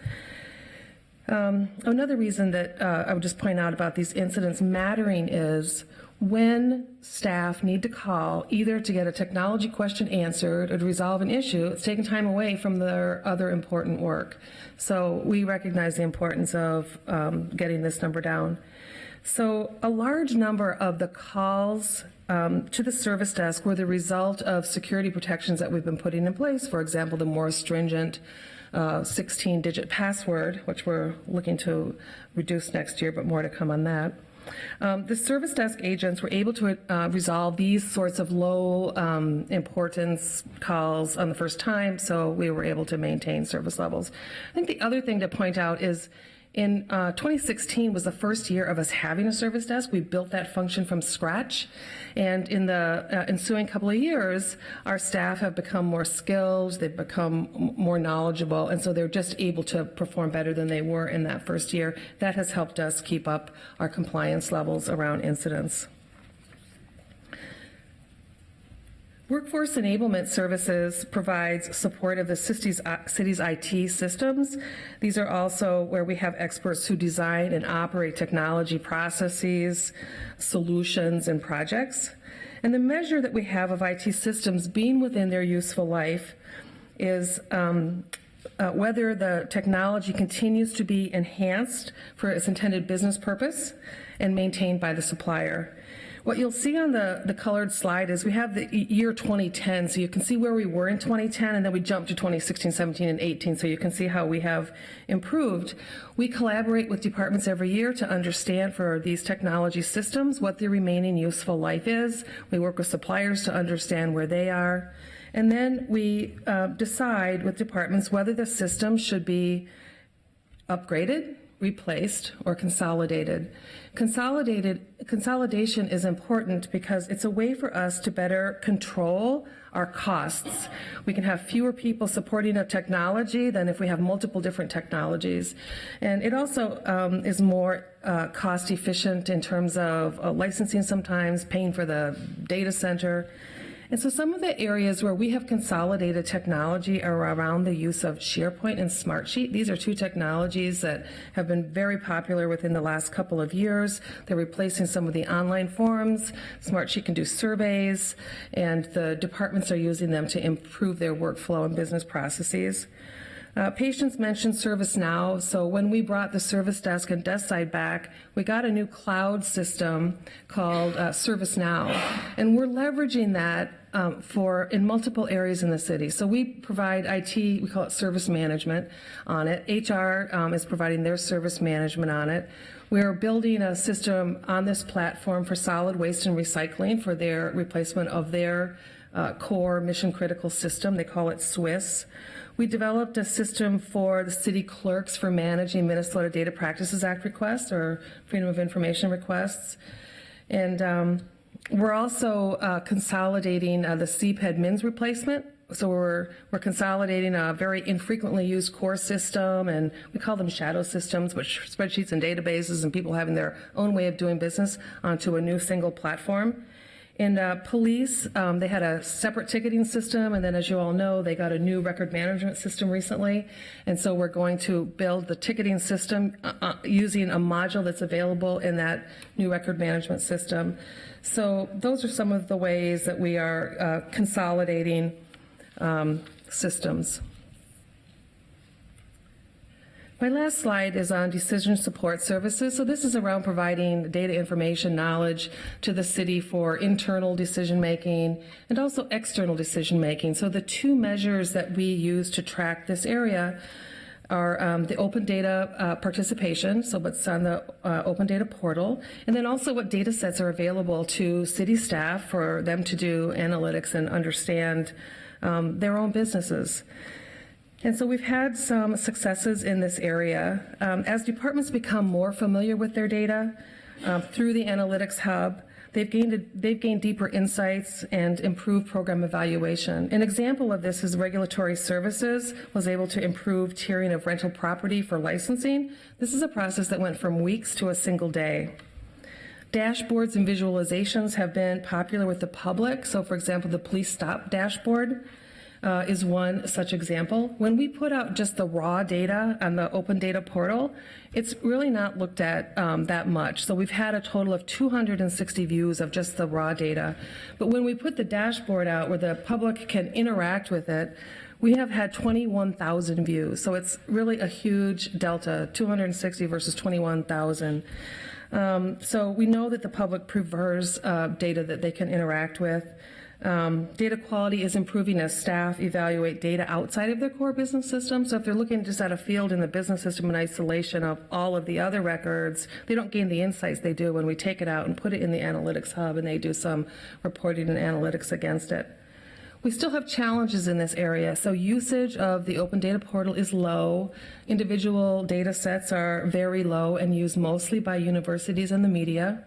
Another reason that I would just point out about these incidents mattering is when staff need to call either to get a technology question answered or to resolve an issue, it's taking time away from their other important work. So we recognize the importance of getting this number down. So a large number of the calls to the service desk were the result of security protections that we've been putting in place. For example, the more stringent 16-digit password, which we're looking to reduce next year, but more to come on that. The service desk agents were able to resolve these sorts of low importance calls on the first time, so we were able to maintain service levels. I think the other thing to point out is in 2016 was the first year of us having a service desk. We built that function from scratch. And in the ensuing couple of years, our staff have become more skilled, they've become more knowledgeable, and so they're just able to perform better than they were in that first year. That has helped us keep up our compliance levels around incidents. Workforce Enablement Services provides support of the city's IT systems. These are also where we have experts who design and operate technology processes, solutions, and projects. And the measure that we have of IT systems being within their useful life is whether the technology continues to be enhanced for its intended business purpose and maintained by the supplier. What you'll see on the colored slide is we have the year 2010, so you can see where we were in 2010, and then we jumped to 2016, 17, and 18, so you can see how we have improved. We collaborate with departments every year to understand for these technology systems what their remaining useful life is. We work with suppliers to understand where they are, and then we decide with departments whether the system should be upgraded replaced or consolidated. Consolidation is important because it's a way for us to better control our costs. We can have fewer people supporting a technology than if we have multiple different technologies. And it also is more cost efficient in terms of licensing sometimes, paying for the data center. And so some of the areas where we have consolidated technology are around the use of SharePoint and Smartsheet. These are two technologies that have been very popular within the last couple of years. They're replacing some of the online forms. Smartsheet can do surveys, and the departments are using them to improve their workflow and business processes. Patients mentioned ServiceNow. So when we brought the service desk and desk side back, we got a new cloud system called ServiceNow. And we're leveraging that in multiple areas in the city. So we provide IT, we call it service management on it. HR is providing their service management on it. We're building a system on this platform for solid waste and recycling for their replacement of their core mission critical system. They call it SWIS. We developed a system for the city clerks for managing Minnesota Data Practices Act requests or Freedom of Information requests. And we're also consolidating the CPED MINS replacement. So we're consolidating a very infrequently used core system, and we call them shadow systems, which are spreadsheets and databases and people having their own way of doing business, onto a new single platform. In police, they had a separate ticketing system, and then as you all know, they got a new record management system recently. And so we're going to build the ticketing system using a module that's available in that new record management system. So those are some of the ways that we are consolidating systems. My last slide is on decision support services. So this is around providing data information knowledge to the city for internal decision making and also external decision making. So the two measures that we use to track this area are the open data participation, so what's on the open data portal, and then also what data sets are available to city staff for them to do analytics and understand their own businesses. And so we've had some successes in this area. As departments become more familiar with their data through the Analytics Hub, they've gained deeper insights and improved program evaluation. An example of this is Regulatory Services was able to improve tiering of rental property for licensing. This is a process that went from weeks to a single day. Dashboards and visualizations have been popular with the public. So for example, the police stop dashboard is one such example. When we put out just the raw data on the open data portal, it's really not looked at that much. So we've had a total of 260 views of just the raw data. But when we put the dashboard out where the public can interact with it, we have had 21,000 views. So it's really a huge delta, 260 versus 21,000. So we know that the public prefers data that they can interact with. Data quality is improving as staff evaluate data outside of their core business system. So if they're looking just at a field in the business system in isolation of all of the other records, they don't gain the insights they do when we take it out and put it in the Analytics Hub and they do some reporting and analytics against it. We still have challenges in this area. So usage of the open data portal is low. Individual data sets are very low and used mostly by universities and the media.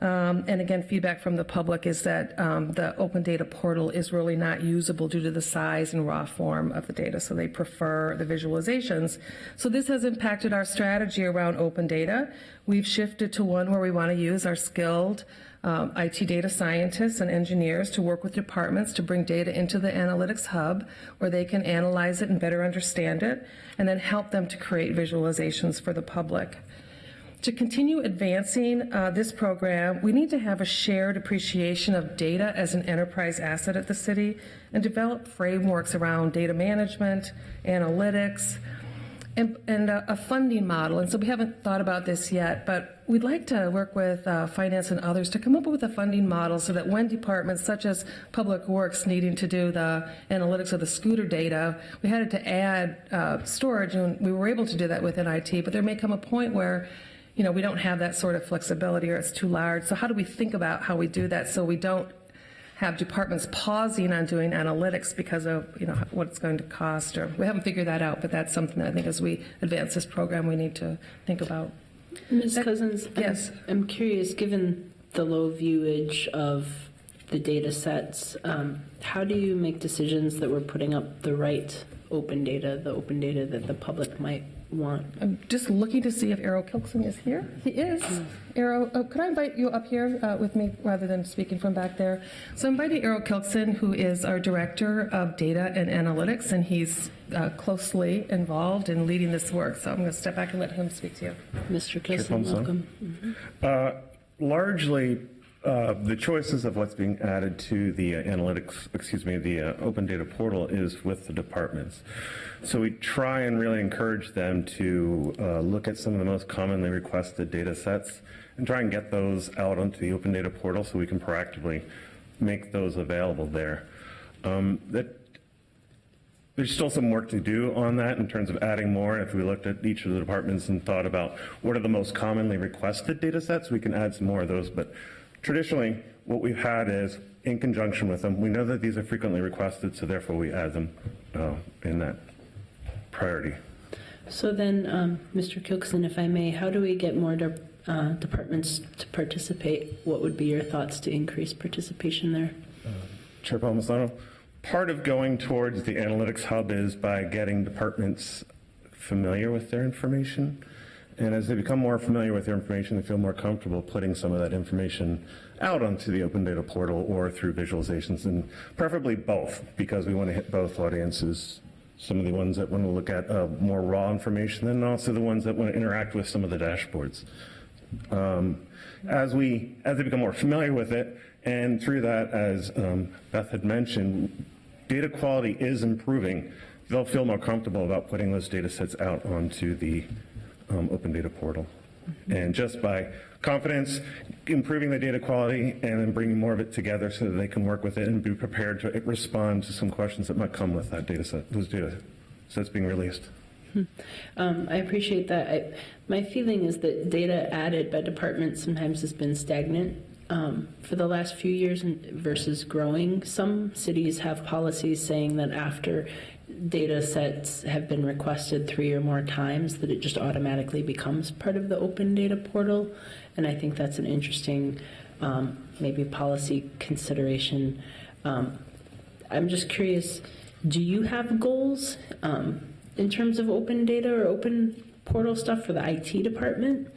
And again, feedback from the public is that the open data portal is really not usable due to the size and raw form of the data, so they prefer the visualizations. So this has impacted our strategy around open data. We've shifted to one where we want to use our skilled IT data scientists and engineers to work with departments to bring data into the Analytics Hub where they can analyze it and better understand it, and then help them to create visualizations for the public. To continue advancing this program, we need to have a shared appreciation of data as an enterprise asset at the city and develop frameworks around data management, analytics, and a funding model. And so we haven't thought about this yet, but we'd like to work with finance and others to come up with a funding model so that when departments such as Public Works needing to do the analytics of the scooter data, we had to add storage, and we were able to do that within IT, but there may come a point where we don't have that sort of flexibility or it's too large. So how do we think about how we do that so we don't have departments pausing on doing analytics because of, what it's going to cost, or we haven't figured that out, but that's something that I think as we advance this program, we need to think about. Ms. Cousins? Yes. I'm curious, given the low viewage of the data sets, how do you make decisions that we're putting up the right open data, the open data that the public might want? I'm just looking to see if Errol Kilkson is here. He is. Errol, could I invite you up here with me rather than speaking from back there? So I'm inviting Errol Kilkson, who is our Director of Data and Analytics, and he's closely involved in leading this work. So I'm going to step back and let him speak to you. Mr. Kilson, welcome. Largely, the choices of what's being added to the the open data portal is with the departments. So we try and really encourage them to look at some of the most commonly requested data sets and try and get those out onto the open data portal so we can proactively make those available there. There's still some work to do on that in terms of adding more. If we looked at each of the departments and thought about what are the most commonly requested data sets, we can add some more of those. But traditionally, what we've had is in conjunction with them. We know that these are frequently requested, so therefore we add them in that priority. So then, Mr. Kilkson, if I may, how do we get more departments to participate? What would be your thoughts to increase participation there? Chair Palmisano, part of going towards the analytics hub is by getting departments familiar with their information. And as they become more familiar with their information, they feel more comfortable putting some of that information out onto the open data portal or through visualizations, and preferably both, because we want to hit both audiences. Some of the ones that want to look at more raw information, and also the ones that want to interact with some of the dashboards. As they become more familiar with it, and through that, as Beth had mentioned, data quality is improving. They'll feel more comfortable about putting those data sets out onto the open data portal. And just by confidence, improving the data quality and then bringing more of it together so that they can work with it and be prepared to respond to some questions that might come with that data set, those data sets being released. I appreciate that. My feeling is that data added by departments sometimes has been stagnant for the last few years versus growing. Some cities have policies saying that after data sets have been requested 3 or more times, that it just automatically becomes part of the open data portal. And I think that's an interesting maybe policy consideration. I'm just curious, do you have goals in terms of open data or open portal stuff for the IT department?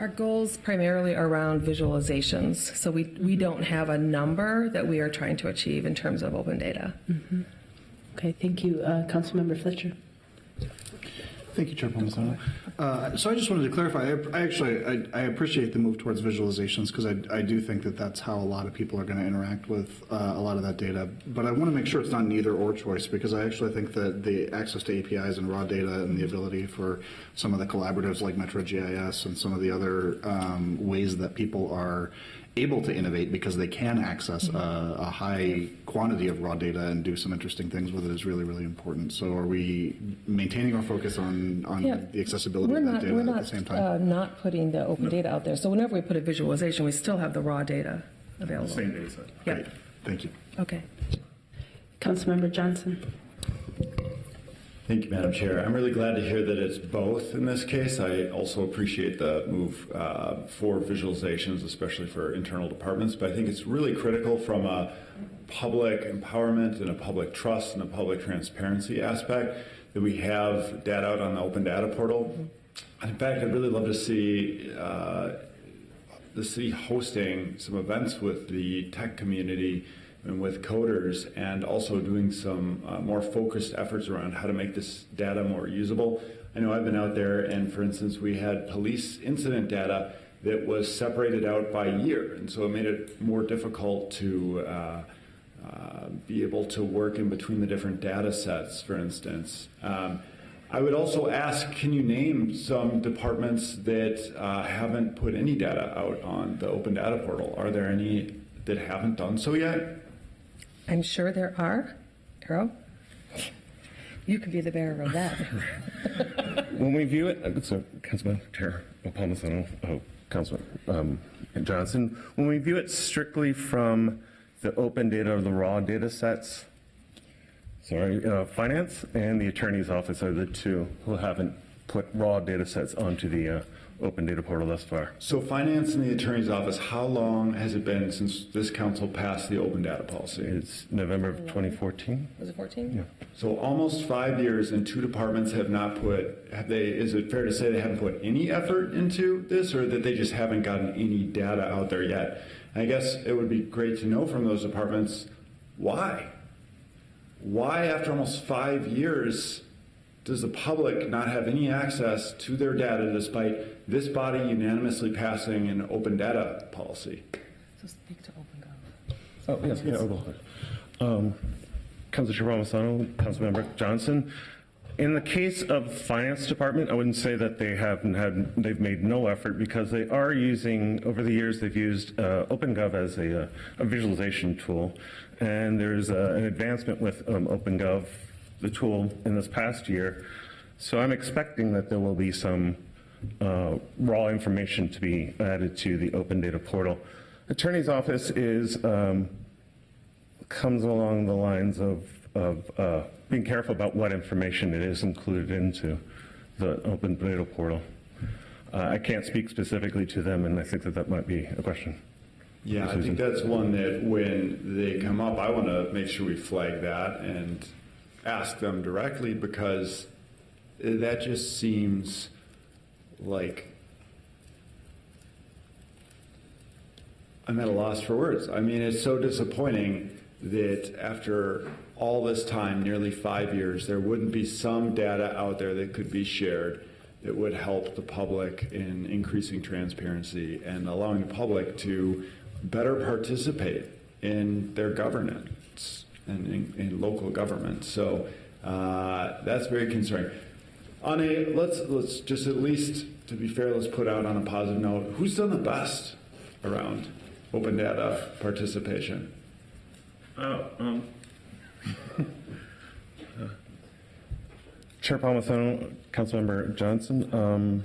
Our goals primarily are around visualizations. So we don't have a number that we are trying to achieve in terms of open data. Mm-hmm. Okay, thank you. Councilmember Fletcher. Thank you, Chair Palmisano. So I just wanted to clarify, I appreciate the move towards visualizations, because I do think that that's how a lot of people are going to interact with a lot of that data. But I want to make sure it's not an either or choice, because I actually think that the access to APIs and raw data and the ability for some of the collaboratives like Metro GIS and some of the other ways that people are able to innovate because they can access a high quantity of raw data and do some interesting things with it is really, really important. So are we maintaining our focus on the accessibility of that data at the same time? We're not putting the open data out there. So whenever we put a visualization, we still have the raw data available. Same data set. Yeah. Great. Thank you. Okay. Councilmember Johnson. Thank you, Madam Chair. I'm really glad to hear that it's both in this case. I also appreciate the move for visualizations, especially for internal departments, but I think it's really critical from a public empowerment and a public trust and a public transparency aspect that we have data out on the open data portal. And in fact, I'd really love to see the city hosting some events with the tech community and with coders, and also doing some more focused efforts around how to make this data more usable. I know I've been out there, and for instance, we had police incident data that was separated out by year, and so it made it more difficult to be able to work in between the different data sets, for instance. I would also ask, can you name some departments that haven't put any data out on the open data portal? Are there any that haven't done so yet? I'm sure there are. Arrow? You could be the bearer of that. When we view it, so Councilman Chair Palmisano, Councilman Johnson. When we view it strictly from the open data or the raw data sets, finance and the attorney's office are the two who haven't put raw data sets onto the open data portal thus far. So finance and the attorney's office, how long has it been since this council passed the open data policy? It's November of 2014. Was it 14? Yeah. So almost 5 years and two departments have not put, is it fair to say they haven't put any effort into this, or that they just haven't gotten any data out there yet? And I guess it would be great to know from those departments, why? Why after almost 5 years does the public not have any access to their data despite this body unanimously passing an open data policy? So speak to OpenGov. Oh, yes, yeah. Councilor Palmisano, Councilmember Johnson. In the case of Finance Department, I wouldn't say that they've made no effort, because they are using, over the years, they've used OpenGov as a visualization tool. And there's an advancement with OpenGov, the tool, in this past year. So I'm expecting that there will be some raw information to be added to the open data portal. Attorney's office comes along the lines of being careful about what information it is included into the open data portal. I can't speak specifically to them, and I think that might be a question. Yeah, I think that's one that when they come up, I want to make sure we flag that and ask them directly, because that just seems like I'm at a loss for words. I mean, it's so disappointing that after all this time, nearly 5 years, there wouldn't be some data out there that could be shared that would help the public in increasing transparency and allowing the public to better participate in their governance and in local government. So that's very concerning. On a let's just, at least to be fair, let's put out on a positive note, who's done the best around open data participation? Chair Palmisano, Councilmember Johnson.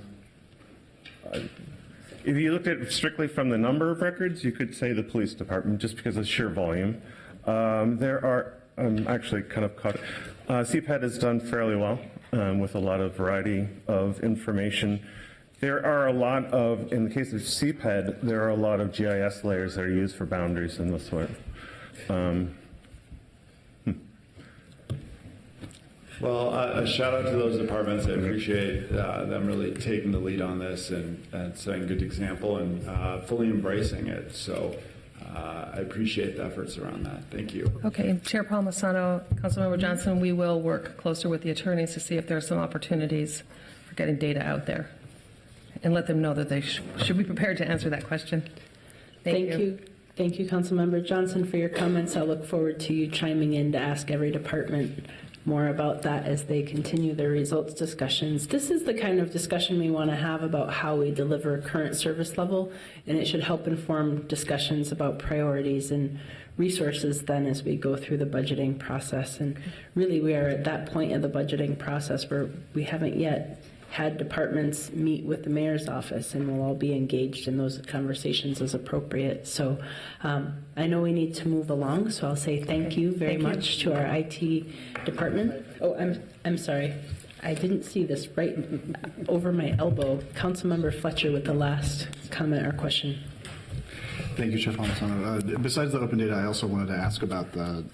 If you looked at it strictly from the number of records, you could say the police department, just because of sheer volume. There are, I'm actually kind of caught. CPAD has done fairly well with a lot of variety of information. There are a lot of, in the case of CPAD, there are a lot of GIS layers that are used for boundaries and this sort. Well, a shout out to those departments. I appreciate them really taking the lead on this and setting a good example and fully embracing it. So I appreciate the efforts around that. Thank you. Okay, Chair Palmisano, Councilmember Johnson, we will work closer with the attorneys to see if there are some opportunities for getting data out there, and let them know that they should be prepared to answer that question. Thank you. Thank you, Councilmember Johnson, for your comments. I look forward to you chiming in to ask every department more about that as they continue their results discussions. This is the kind of discussion we want to have about how we deliver current service level, and it should help inform discussions about priorities and resources then as we go through the budgeting process. And really, we are at that point of the budgeting process where we haven't yet had departments meet with the mayor's office, and we'll all be engaged in those conversations as appropriate. So I know we need to move along, so I'll say thank you very much to our IT department. Oh, I'm sorry. I didn't see this right over my elbow. Councilmember Fletcher with the last comment or question. Thank you, Chair Palmisano. Besides the open data, I also wanted to ask about the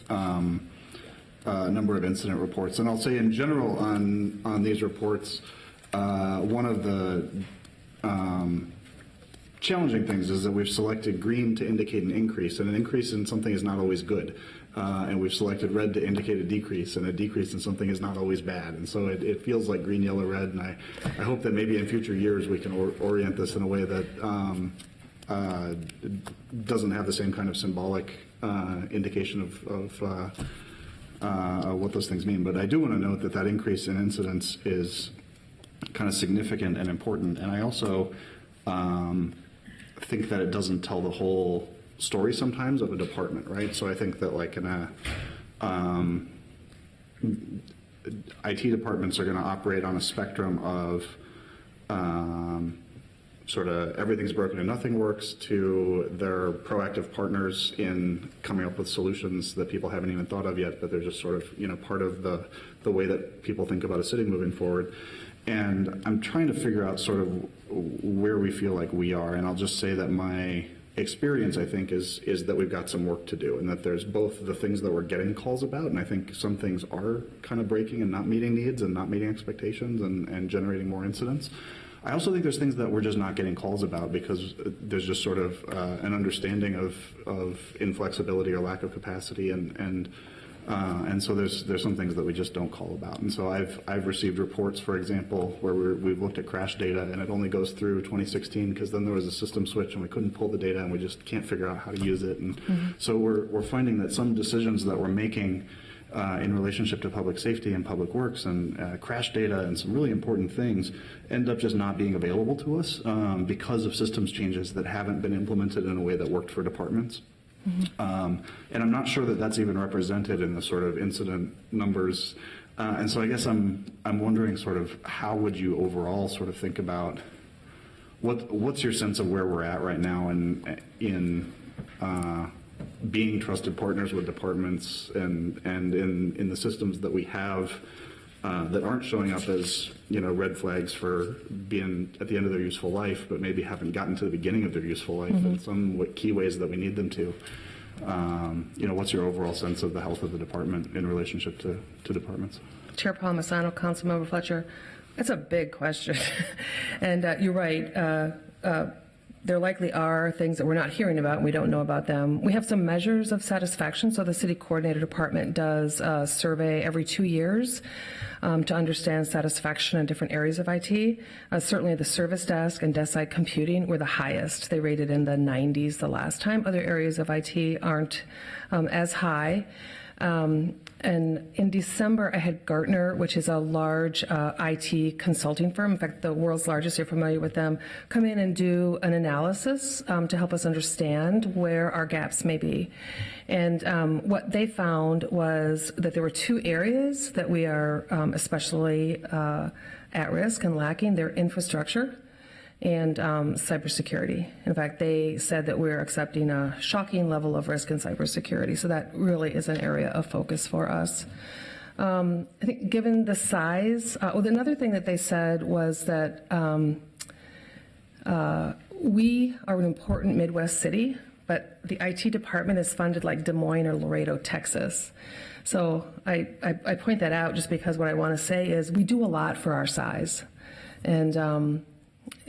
number of incident reports. And I'll say in general on these reports, one of the challenging things is that we've selected green to indicate an increase, and an increase in something is not always good. And we've selected red to indicate a decrease, and a decrease in something is not always bad. And so it feels like green, yellow, red, and I hope that maybe in future years we can orient this in a way that doesn't have the same kind of symbolic indication of what those things mean. But I do want to note that increase in incidents is kind of significant and important. And I also think that it doesn't tell the whole story sometimes of a department, right? So I think that like in IT departments are going to operate on a spectrum of sort of everything's broken and nothing works to they're proactive partners in coming up with solutions that people haven't even thought of yet, but they're just sort of, part of the way that people think about a city moving forward. And I'm trying to figure out sort of where we feel like we are. And I'll just say that my experience, I think, is that we've got some work to do, and that there's both the things that we're getting calls about, and I think some things are kind of breaking and not meeting needs and not meeting expectations and generating more incidents. I also think there's things that we're just not getting calls about because there's just sort of an understanding of inflexibility or lack of capacity, and so there's some things that we just don't call about. And so I've received reports, for example, where we've looked at crash data and it only goes through 2016 because then there was a system switch and we couldn't pull the data and we just can't figure out how to use it. And so we're finding that some decisions that we're making in relationship to public safety and public works and crash data and some really important things end up just not being available to us because of systems changes that haven't been implemented in a way that worked for departments. And I'm not sure that that's even represented in the sort of incident numbers. And so I guess I'm wondering sort of how would you overall sort of think about what's your sense of where we're at right now in being trusted partners with departments and in the systems that we have that aren't showing up as red flags for being at the end of their useful life, but maybe haven't gotten to the beginning of their useful life in some key ways that we need them to. What's your overall sense of the health of the department in relationship to departments? Chair Palmisano, Councilmember Fletcher, it's a big question. And you're right. There likely are things that we're not hearing about and we don't know about them. We have some measures of satisfaction. So the city coordinator department does a survey every 2 years to understand satisfaction in different areas of IT. Certainly the service desk and desk side computing were the highest. They rated in the 90s the last time. Other areas of IT aren't as high. And in December, I had Gartner, which is a large IT consulting firm, in fact, the world's largest, you're familiar with them, come in and do an analysis to help us understand where our gaps may be. And what they found was that there were 2 areas that we are especially at risk and lacking. Their infrastructure and cybersecurity. In fact, they said that we're accepting a shocking level of risk in cybersecurity, so that really is an area of focus for us. I think given the size, another thing that they said was that we are an important Midwest city, but the IT department is funded like Des Moines or Laredo, Texas. So I point that out just because what I want to say is we do a lot for our size. And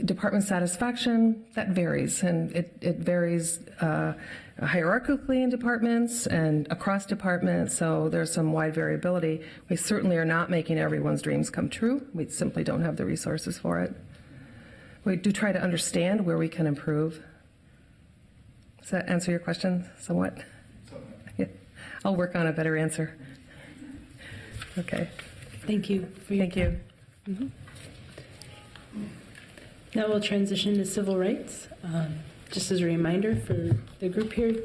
department satisfaction, that varies, and it varies hierarchically in departments and across departments, so there's some wide variability. We certainly are not making everyone's dreams come true. We simply don't have the resources for it. We do try to understand where we can improve. Does that answer your question somewhat? Yeah. I'll work on a better answer. Okay. Thank you for your Thank you. Mm-hmm. Now we'll transition to civil rights. Just as a reminder for the group here,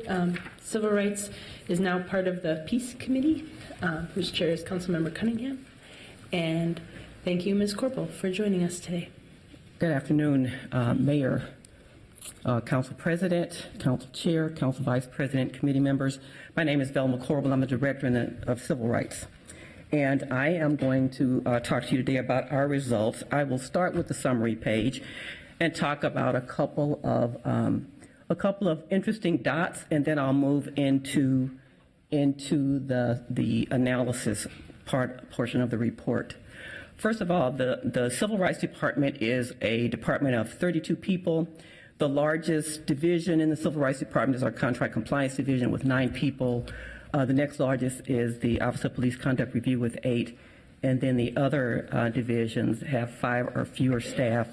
civil rights is now part of the Peace Committee, whose chair is Councilmember Cunningham. And thank you, Ms. Corporal, for joining us today. Good afternoon, Mayor, Council President, Council Chair, Council Vice President, committee members. My name is Velma Corbel. I'm the Director of Civil Rights. And I am going to talk to you today about our results. I will start with the summary page and talk about a couple of interesting dots, and then I'll move into the analysis portion of the report. First of all, the Civil Rights Department is a department of 32 people. The largest division in the Civil Rights Department is our Contract Compliance Division with 9 people. The next largest is the Office of Police Conduct Review with 8, and then the other divisions have 5 or fewer staff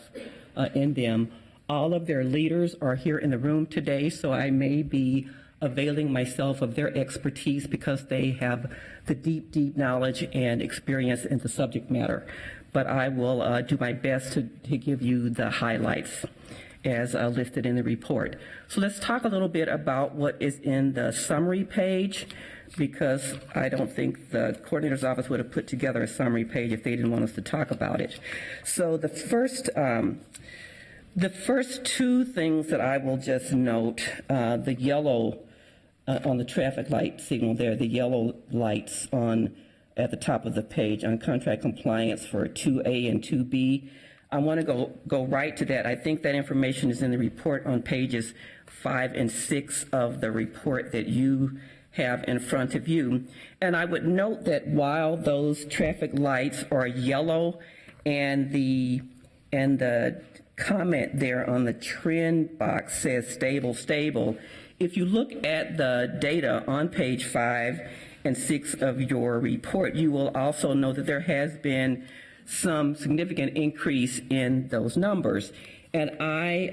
in them. All of their leaders are here in the room today, so I may be availing myself of their expertise because they have the deep knowledge and experience in the subject matter. But I will do my best to give you the highlights as listed in the report. So let's talk a little bit about what is in the summary page, because I don't think the coordinator's office would have put together a summary page if they didn't want us to talk about it. So the first The first two things that I will just note, the yellow on the traffic light signal there, the yellow lights on at the top of the page on contract compliance for 2A and 2B. I want to go right to that. I think that information is in the report on pages 5 and 6 of the report that you have in front of you. And I would note that while those traffic lights are yellow and the comment there on the trend box says stable, stable, if you look at the data on page 5 and 6 of your report, you will also know that there has been some significant increase in those numbers. And I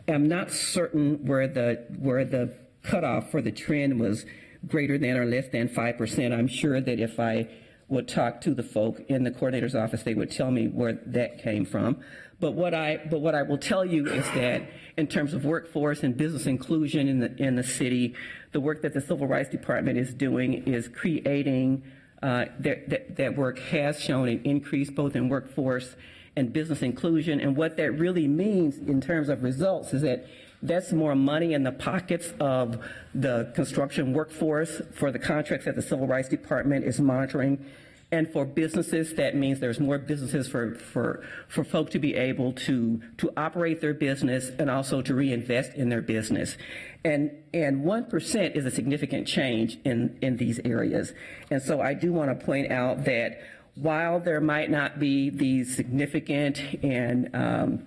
am not certain where the cutoff for the trend was greater than or less than 5%. I'm sure that if I would talk to the folk in the coordinator's office, they would tell me where that came from. But what I will tell you is that in terms of workforce and business inclusion in the city, the work that the Civil Rights Department is doing is creating that work has shown an increase both in workforce and business inclusion. And what that really means in terms of results is that that's more money in the pockets of the construction workforce for the contracts that the Civil Rights Department is monitoring. And for businesses, that means there's more businesses for folk to be able to operate their business and also to reinvest in their business. And 1% is a significant change in these areas. And so I do want to point out that while there might not be these significant and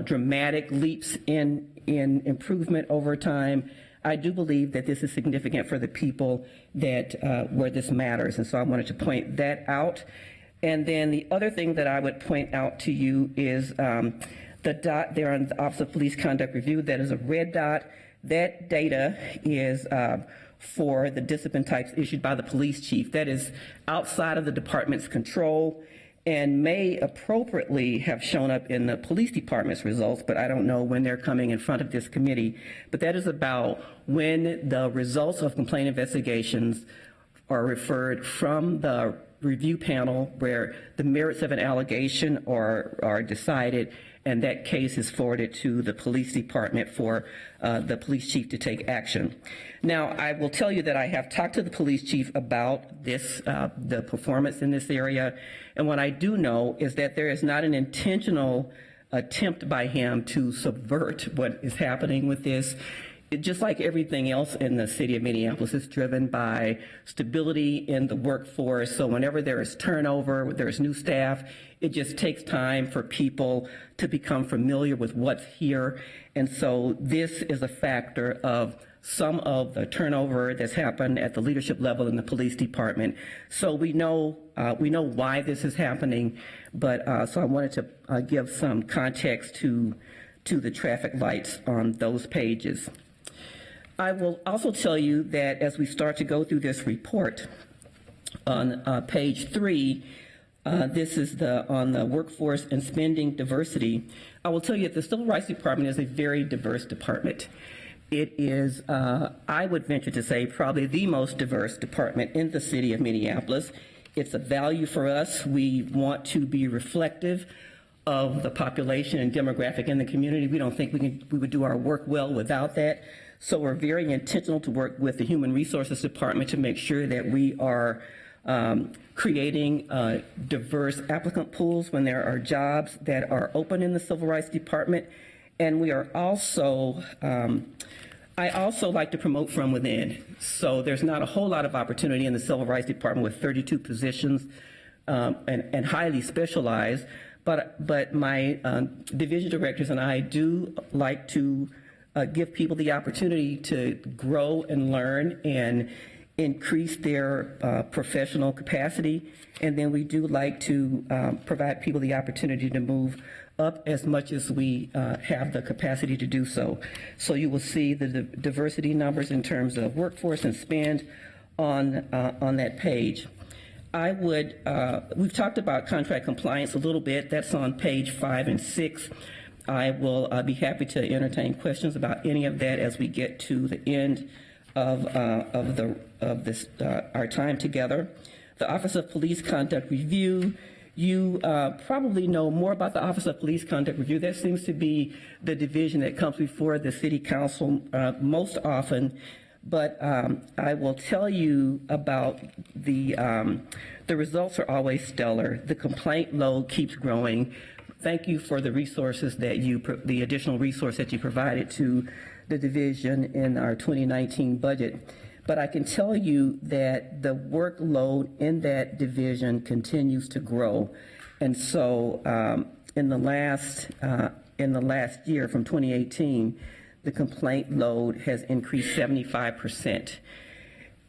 dramatic leaps in improvement over time, I do believe that this is significant for the people that where this matters, and so I wanted to point that out. And then the other thing that I would point out to you is the dot there on the Office of Police Conduct Review. That is a red dot. That data is for the discipline types issued by the police chief. That is outside of the department's control and may appropriately have shown up in the police department's results, but I don't know when they're coming in front of this committee. But that is about when the results of complaint investigations are referred from the review panel where the merits of an allegation are decided, and that case is forwarded to the police department for the police chief to take action. Now, I will tell you that I have talked to the police chief about this, the performance in this area, and what I do know is that there is not an intentional attempt by him to subvert what is happening with this. Just like everything else in the city of Minneapolis, is driven by stability in the workforce. So whenever there is turnover, there's new staff, it just takes time for people to become familiar with what's here. And so this is a factor of some of the turnover that's happened at the leadership level in the police department. So we know why this is happening, but so I wanted to give some context to the traffic lights on those pages. I will also tell you that as we start to go through this report on page 3, this is on the workforce and spending diversity. I will tell you that the Civil Rights Department is a very diverse department. It is, I would venture to say, probably the most diverse department in the city of Minneapolis. It's a value for us. We want to be reflective of the population and demographic in the community. We don't think we would do our work well without that. So we're very intentional to work with the Human Resources Department to make sure that we are creating diverse applicant pools when there are jobs that are open in the Civil Rights Department. And we are also, I also like to promote from within. So there's not a whole lot of opportunity in the Civil Rights Department with 32 positions and highly specialized. But my division directors and I do like to give people the opportunity to grow and learn and increase their professional capacity. And then we do like to provide people the opportunity to move up as much as we have the capacity to do so. So you will see the diversity numbers in terms of workforce and spend on that page. I would, we've talked about contract compliance a little bit. That's on page 5 and 6. I will be happy to entertain questions about any of that as we get to the end of our time together. The Office of Police Conduct Review You probably know more about the Office of Police Conduct Review. That seems to be the division that comes before the City Council most often. But I will tell you about the results are always stellar. The complaint load keeps growing. Thank you for the resources that the additional resource that you provided to the division in our 2019 budget. But I can tell you that the workload in that division continues to grow. And so in the last year, from 2018, the complaint load has increased 75%.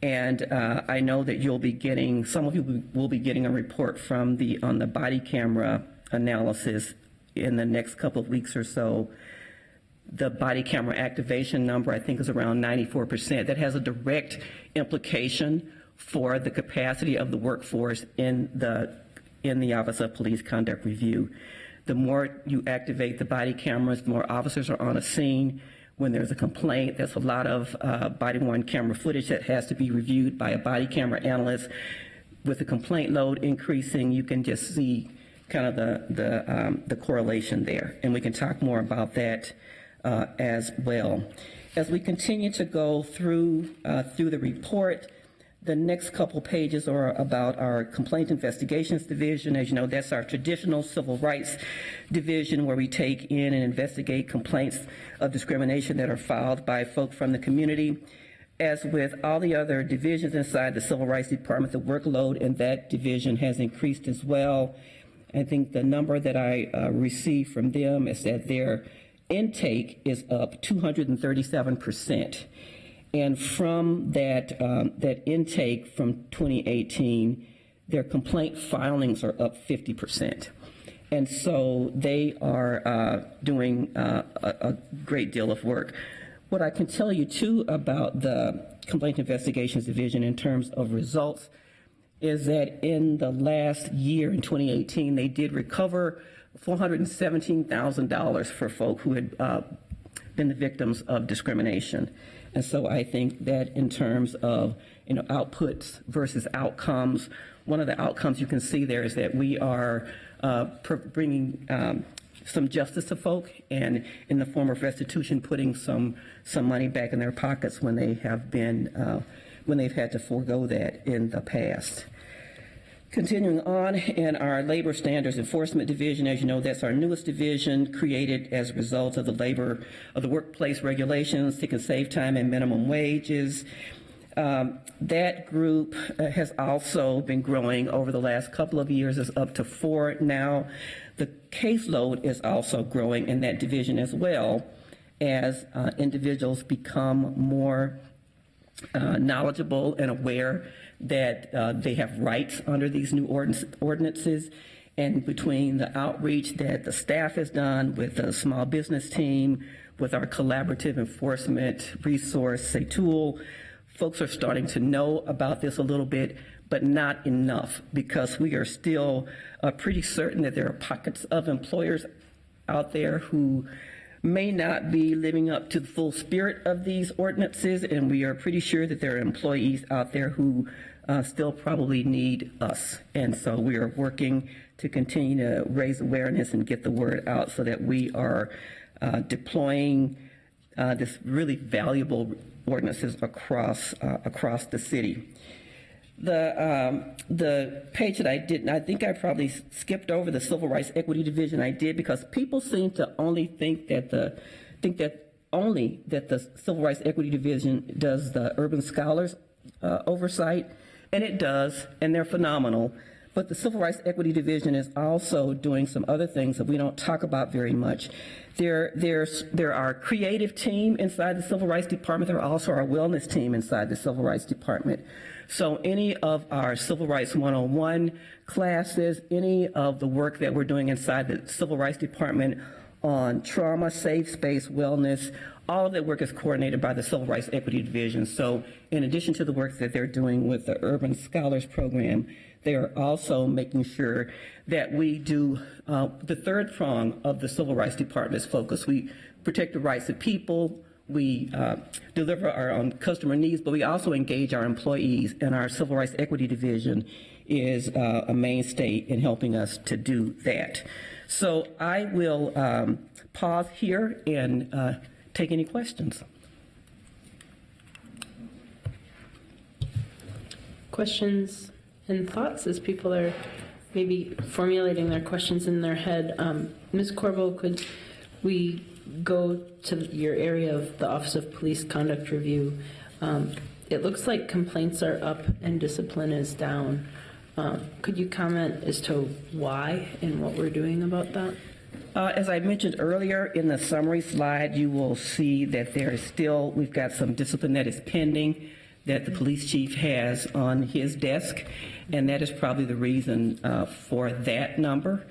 And I know that some of you will be getting a report on the body camera analysis in the next couple of weeks or so. The body camera activation number, I think, is around 94%. That has a direct implication for the capacity of the workforce in the Office of Police Conduct Review. The more you activate the body cameras, the more officers are on a scene. When there's a complaint, there's a lot of body-worn camera footage that has to be reviewed by a body camera analyst. With the complaint load increasing, you can just see kind of the correlation there, and we can talk more about that as well. As we continue to go through the report, the next couple pages are about our Complaint Investigations Division. As you know, that's our traditional civil rights division where we take in and investigate complaints of discrimination that are filed by folk from the community. As with all the other divisions inside the Civil Rights Department, the workload in that division has increased as well. I think the number that I received from them is that their intake is up 237%. And from that intake from 2018, their complaint filings are up 50%. And so they are doing a great deal of work. What I can tell you, too, about the Complaint Investigations Division in terms of results is that in the last year, in 2018, they did recover $417,000 for folk who had been the victims of discrimination. And so I think that in terms of outputs versus outcomes, one of the outcomes you can see there is that we are bringing some justice to folk, and in the form of restitution, putting some money back in their pockets when they have been when they've had to forego that in the past. Continuing on, in our Labor Standards Enforcement Division, as you know, that's our newest division, created as a result of the workplace regulations that can save time and minimum wages. That group has also been growing over the last couple of years. It's up to 4 now. The caseload is also growing in that division as well, as individuals become more knowledgeable and aware that they have rights under these new ordinances. And between the outreach that the staff has done with the small business team, with our collaborative enforcement resource, tool, folks are starting to know about this a little bit, but not enough, because we are still pretty certain that there are pockets of employers out there who may not be living up to the full spirit of these ordinances, and we are pretty sure that there are employees out there who still probably need us. And so we are working to continue to raise awareness and get the word out so that we are deploying this really valuable ordinances across the city. The page that I didn't, I think I probably skipped over the Civil Rights Equity Division. I did because people seem to only think that the Civil Rights Equity Division does the urban scholars oversight, and it does, and they're phenomenal. But the Civil Rights Equity Division is also doing some other things that we don't talk about very much. There are our creative team inside the Civil Rights Department. There are also our wellness team inside the Civil Rights Department. So any of our Civil Rights 101 classes, any of the work that we're doing inside the Civil Rights Department on trauma, safe space, wellness, all of that work is coordinated by the Civil Rights Equity Division. So in addition to the work that they're doing with the Urban Scholars Program, they are also making sure that we do the third prong of the Civil Rights Department's focus. We protect the rights of people, we deliver our own customer needs, but we also engage our employees, and our Civil Rights Equity Division is a mainstay in helping us to do that. So I will pause here and take any questions. Questions and thoughts as people are maybe formulating their questions in their head. Ms. Corbel, could we go to your area of the Office of Police Conduct Review? It looks like complaints are up and discipline is down. Could you comment as to why and what we're doing about that? As I mentioned earlier, in the summary slide, you will see that there is still, we've got some discipline that is pending that the police chief has on his desk, and that is probably the reason for that number.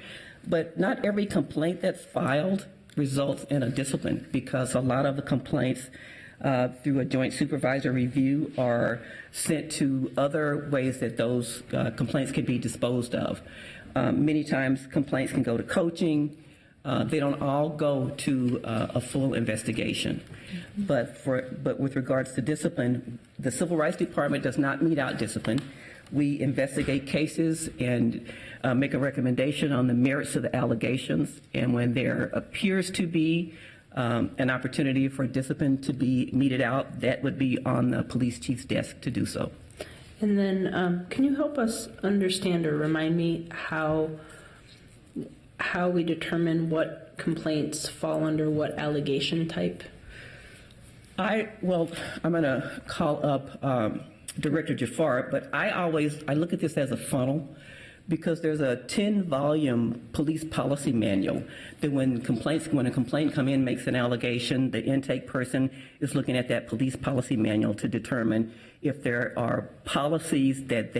But not every complaint that's filed results in a discipline, because a lot of the complaints through a joint supervisor review are sent to other ways that those complaints can be disposed of. Many times complaints can go to coaching. They don't all go to a full investigation. But with regards to discipline, the Civil Rights Department does not mete out discipline. We investigate cases and make a recommendation on the merits of the allegations. And when there appears to be an opportunity for discipline to be meted out, that would be on the police chief's desk to do so. And then can you help us understand or remind me how we determine what complaints fall under what allegation type? I'm going to call up Director Jafar, but I look at this as a funnel, because there's a 10-volume police policy manual that when a complaint comes in, makes an allegation, the intake person is looking at that police policy manual to determine if there are policies that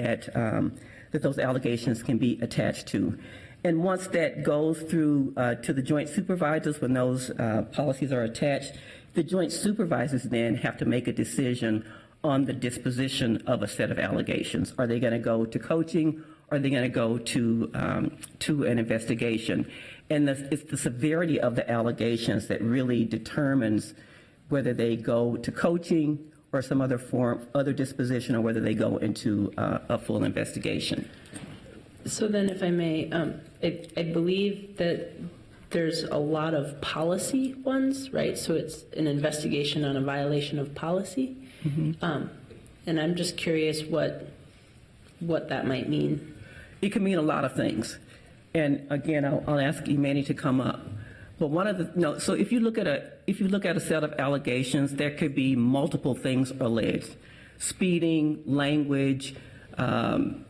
those allegations can be attached to. And once that goes through to the joint supervisors, when those policies are attached, the joint supervisors then have to make a decision on the disposition of a set of allegations. Are they going to go to coaching? Are they going to go to an investigation? And it's the severity of the allegations that really determines whether they go to coaching or some other disposition, or whether they go into a full investigation. So then, if I may, I believe that there's a lot of policy ones, right? So it's an investigation on a violation of policy. Mm-hmm. And I'm just curious what that might mean. It can mean a lot of things. And again, I'll ask Imani to come up. But so if you look at a set of allegations, there could be multiple things alleged: speeding, language, ran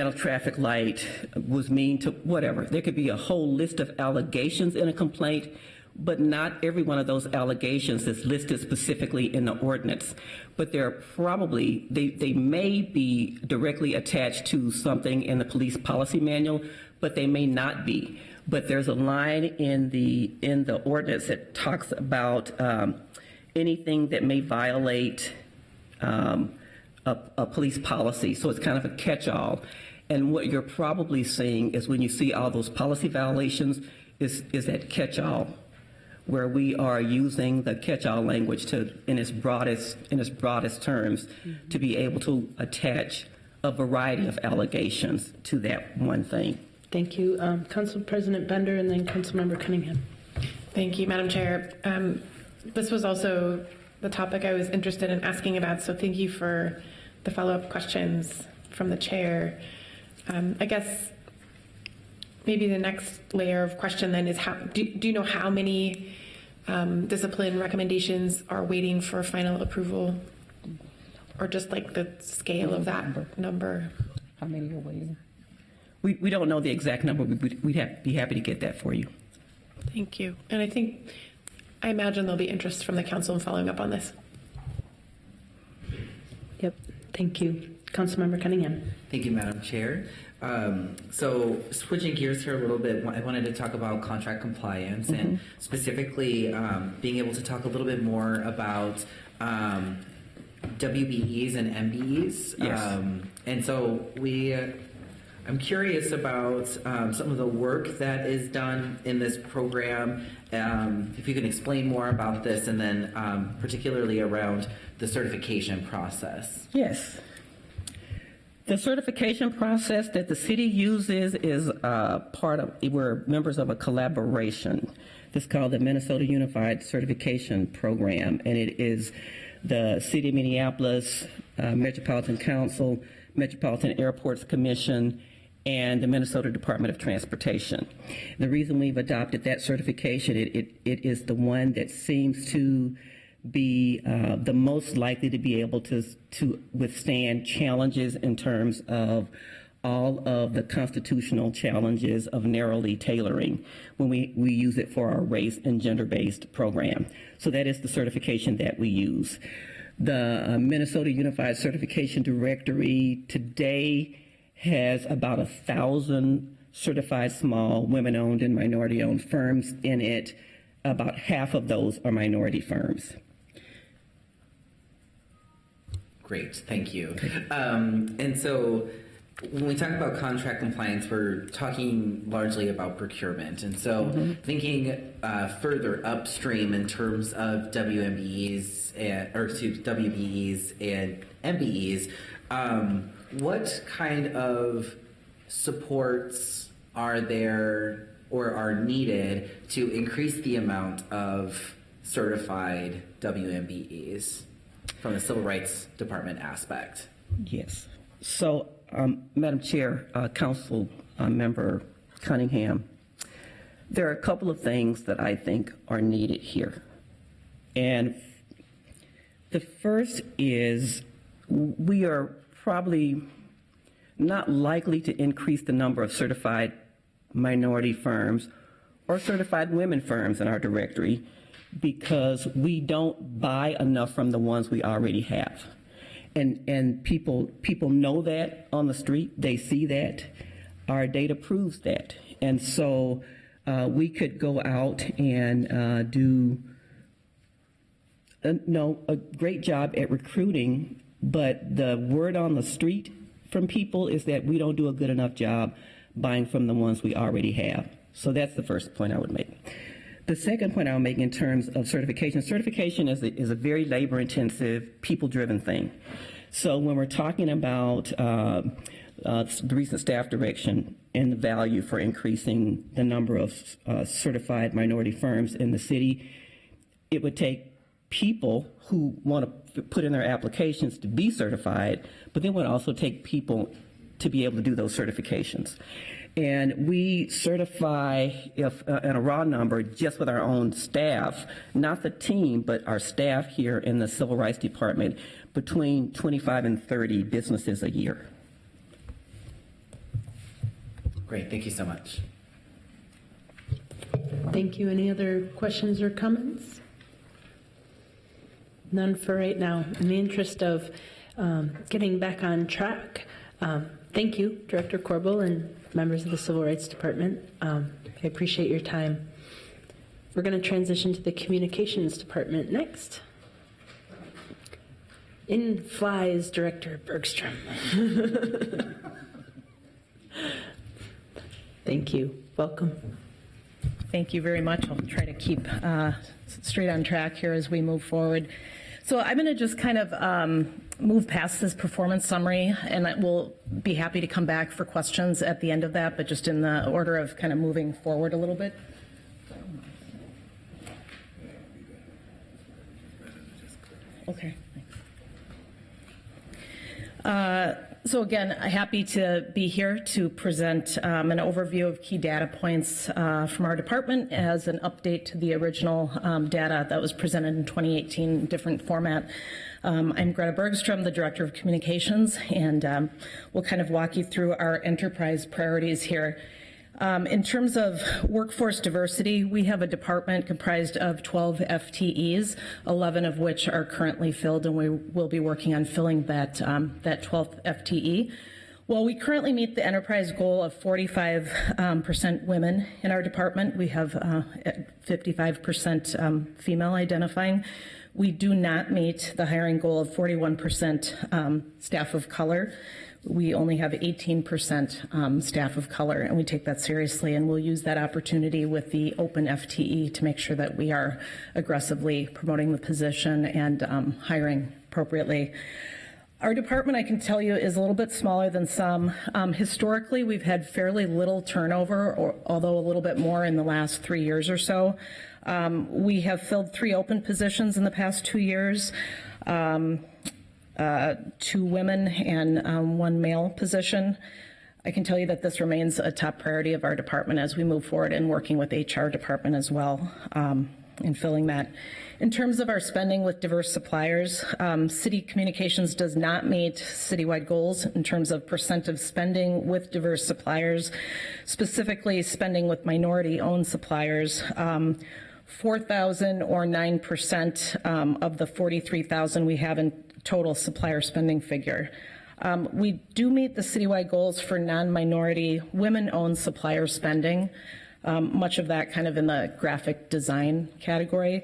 a traffic light, was mean to whatever. There could be a whole list of allegations in a complaint, but not every one of those allegations is listed specifically in the ordinance. But they're probably, they may be directly attached to something in the police policy manual, but they may not be. But there's a line in the ordinance that talks about anything that may violate a police policy. So it's kind of a catch-all. And what you're probably seeing is, when you see all those policy violations, is that catch-all, where we are using the catch-all language in its broadest terms, mm-hmm. to be able to attach a variety of allegations to that one thing. Thank you. Council President Bender, and then Councilmember Cunningham. Thank you, Madam Chair. This was also the topic I was interested in asking about, so thank you for the follow-up questions from the chair. I guess maybe the next layer of question then is, do you know how many discipline recommendations are waiting for final approval, or just like the scale of that number? How many are waiting? We don't know the exact number. We'd be happy to get that for you. Thank you. And I imagine there'll be interest from the council in following up on this. Yep. Thank you. Councilmember Cunningham. Thank you, Madam Chair. So switching gears here a little bit, I wanted to talk about contract compliance, mm-hmm. and specifically being able to talk a little bit more about WBEs and MBEs. Yes. And so I'm curious about some of the work that is done in this program. If you can explain more about this, and then particularly around the certification process. Yes. The certification process that the city uses is we're members of a collaboration. It's called the Minnesota Unified Certification Program, and it is the City of Minneapolis, Metropolitan Council, Metropolitan Airports Commission, and the Minnesota Department of Transportation. The reason we've adopted that certification, it is the one that seems to be the most likely to be able to withstand challenges in terms of all of the constitutional challenges of narrowly tailoring when we use it for our race and gender-based program. So that is the certification that we use. The Minnesota Unified Certification Directory today has about 1,000 certified small women-owned and minority-owned firms in it. About half of those are minority firms. Great, thank you. And so when we talk about contract compliance, we're talking largely about procurement. And so thinking further upstream in terms of WBEs and MBEs, what kind of supports are there or are needed to increase the amount of certified WMBEs from the Civil Rights Department aspect? Yes. So, Madam Chair, Council Member Cunningham, there are a couple of things that I think are needed here. And the first is we are probably not likely to increase the number of certified minority firms or certified women firms in our directory because we don't buy enough from the ones we already have. And people know that on the street, they see that, our data proves that. And so we could go out and do a great job at recruiting, but the word on the street from people is that we don't do a good enough job buying from the ones we already have. So that's the first point I would make. The second point I'll make in terms of certification is a very labor-intensive, people-driven thing. So when we're talking about the recent staff direction and the value for increasing the number of certified minority firms in the city, it would take people who want to put in their applications to be certified, but then would also take people to be able to do those certifications. And we certify in a raw number just with our own staff, not the team, but our staff here in the Civil Rights Department, between 25 and 30 businesses a year. Great, thank you so much. Thank you. Any other questions or comments? None for right now. In the interest of getting back on track, thank you, Director Corbel and members of the Civil Rights Department. I appreciate your time. We're going to transition to the Communications Department next. In flies Director Bergstrom. Thank you. Welcome. Thank you very much. I'll try to keep straight on track here as we move forward. So I'm going to just kind of move past this performance summary, and I will be happy to come back for questions at the end of that, but just in the order of kind of moving forward a little bit. Okay. So again, happy to be here to present an overview of key data points from our department as an update to the original data that was presented in 2018 in different format. I'm Greta Bergstrom, the Director of Communications, and we'll kind of walk you through our enterprise priorities here. In terms of workforce diversity, we have a department comprised of 12 FTEs, 11 of which are currently filled, and we will be working on filling that 12th FTE. While we currently meet the enterprise goal of 45% women in our department, we have 55% female identifying. We do not meet the hiring goal of 41% staff of color. We only have 18% staff of color, and we take that seriously, and we'll use that opportunity with the open FTE to make sure that we are aggressively promoting the position and hiring appropriately. Our department, I can tell you, is a little bit smaller than some. Historically, we've had fairly little turnover, although a little bit more in the last 3 years or so. We have filled 3 open positions in the past 2 years, 2 women and 1 male position. I can tell you that this remains a top priority of our department as we move forward and working with HR department as well in filling that. In terms of our spending with diverse suppliers, City Communications does not meet citywide goals in terms of percent of spending with diverse suppliers, specifically spending with minority-owned suppliers. 4,000 or 9% of the 43,000 we have in total supplier spending figure. We do meet the citywide goals for non-minority, women-owned supplier spending, much of that kind of in the graphic design category.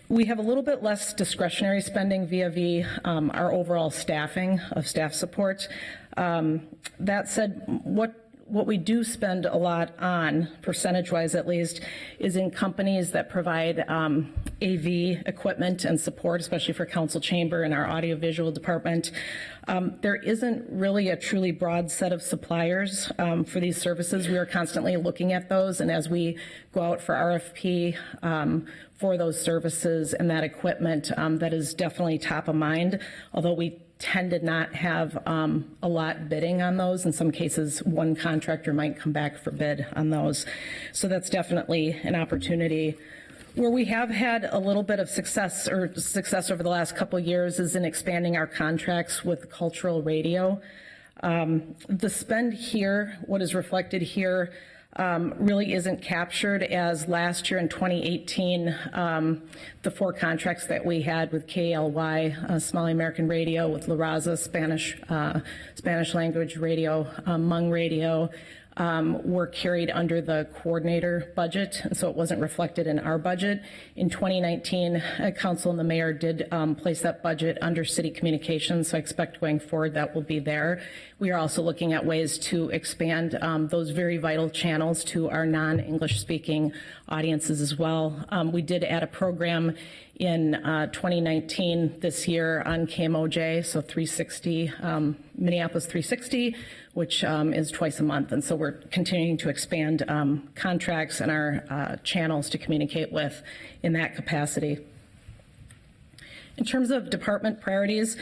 We have a little bit less discretionary spending via our overall staffing of staff support. That said, what we do spend a lot on, percentage-wise at least, is in companies that provide AV equipment and support, especially for council chamber and our audiovisual department. There isn't really a truly broad set of suppliers for these services. We are constantly looking at those, and as we go out for RFP for those services and that equipment, that is definitely top of mind, although we tend to not have a lot bidding on those. In some cases, one contractor might come back for bid on those. So that's definitely an opportunity. Where we have had a little bit of success over the last couple of years is in expanding our contracts with cultural radio. The spend here, what is reflected here, really isn't captured, as last year in 2018, the 4 contracts that we had with KLY, Somali American Radio, with La Raza, Spanish language radio, Hmong radio, were carried under the coordinator budget, and so it wasn't reflected in our budget. In 2019, council and the mayor did place that budget under city communications, so I expect going forward that will be there. We are also looking at ways to expand those very vital channels to our non-English speaking audiences as well. We did add a program in 2019 this year on KMOJ, so 360, Minneapolis 360, which is twice a month. And so we're continuing to expand contracts and our channels to communicate with in that capacity. In terms of department priorities,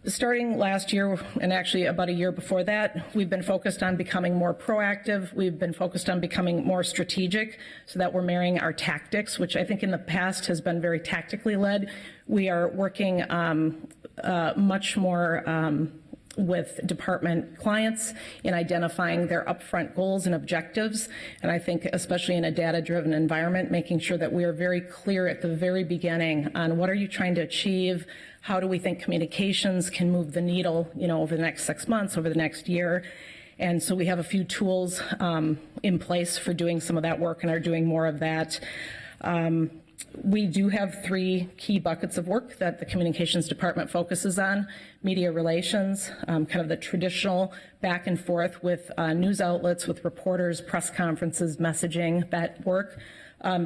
starting last year, and actually about a year before that, we've been focused on becoming more proactive. We've been focused on becoming more strategic so that we're marrying our tactics, which I think in the past has been very tactically led. We are working much more with department clients in identifying their upfront goals and objectives. And I think especially in a data-driven environment, making sure that we are very clear at the very beginning on what are you trying to achieve, how do we think communications can move the needle, over the next 6 months, over the next year. And so we have a few tools in place for doing some of that work and are doing more of that. We do have 3 key buckets of work that the communications department focuses on: media relations, kind of the traditional back and forth with news outlets, with reporters, press conferences, messaging, that work.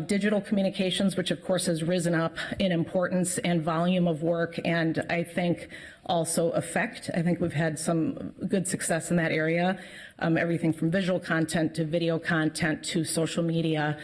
Digital communications, which of course has risen up in importance and volume of work, and I think also effect. I think we've had some good success in that area. Everything from visual content to video content to social media.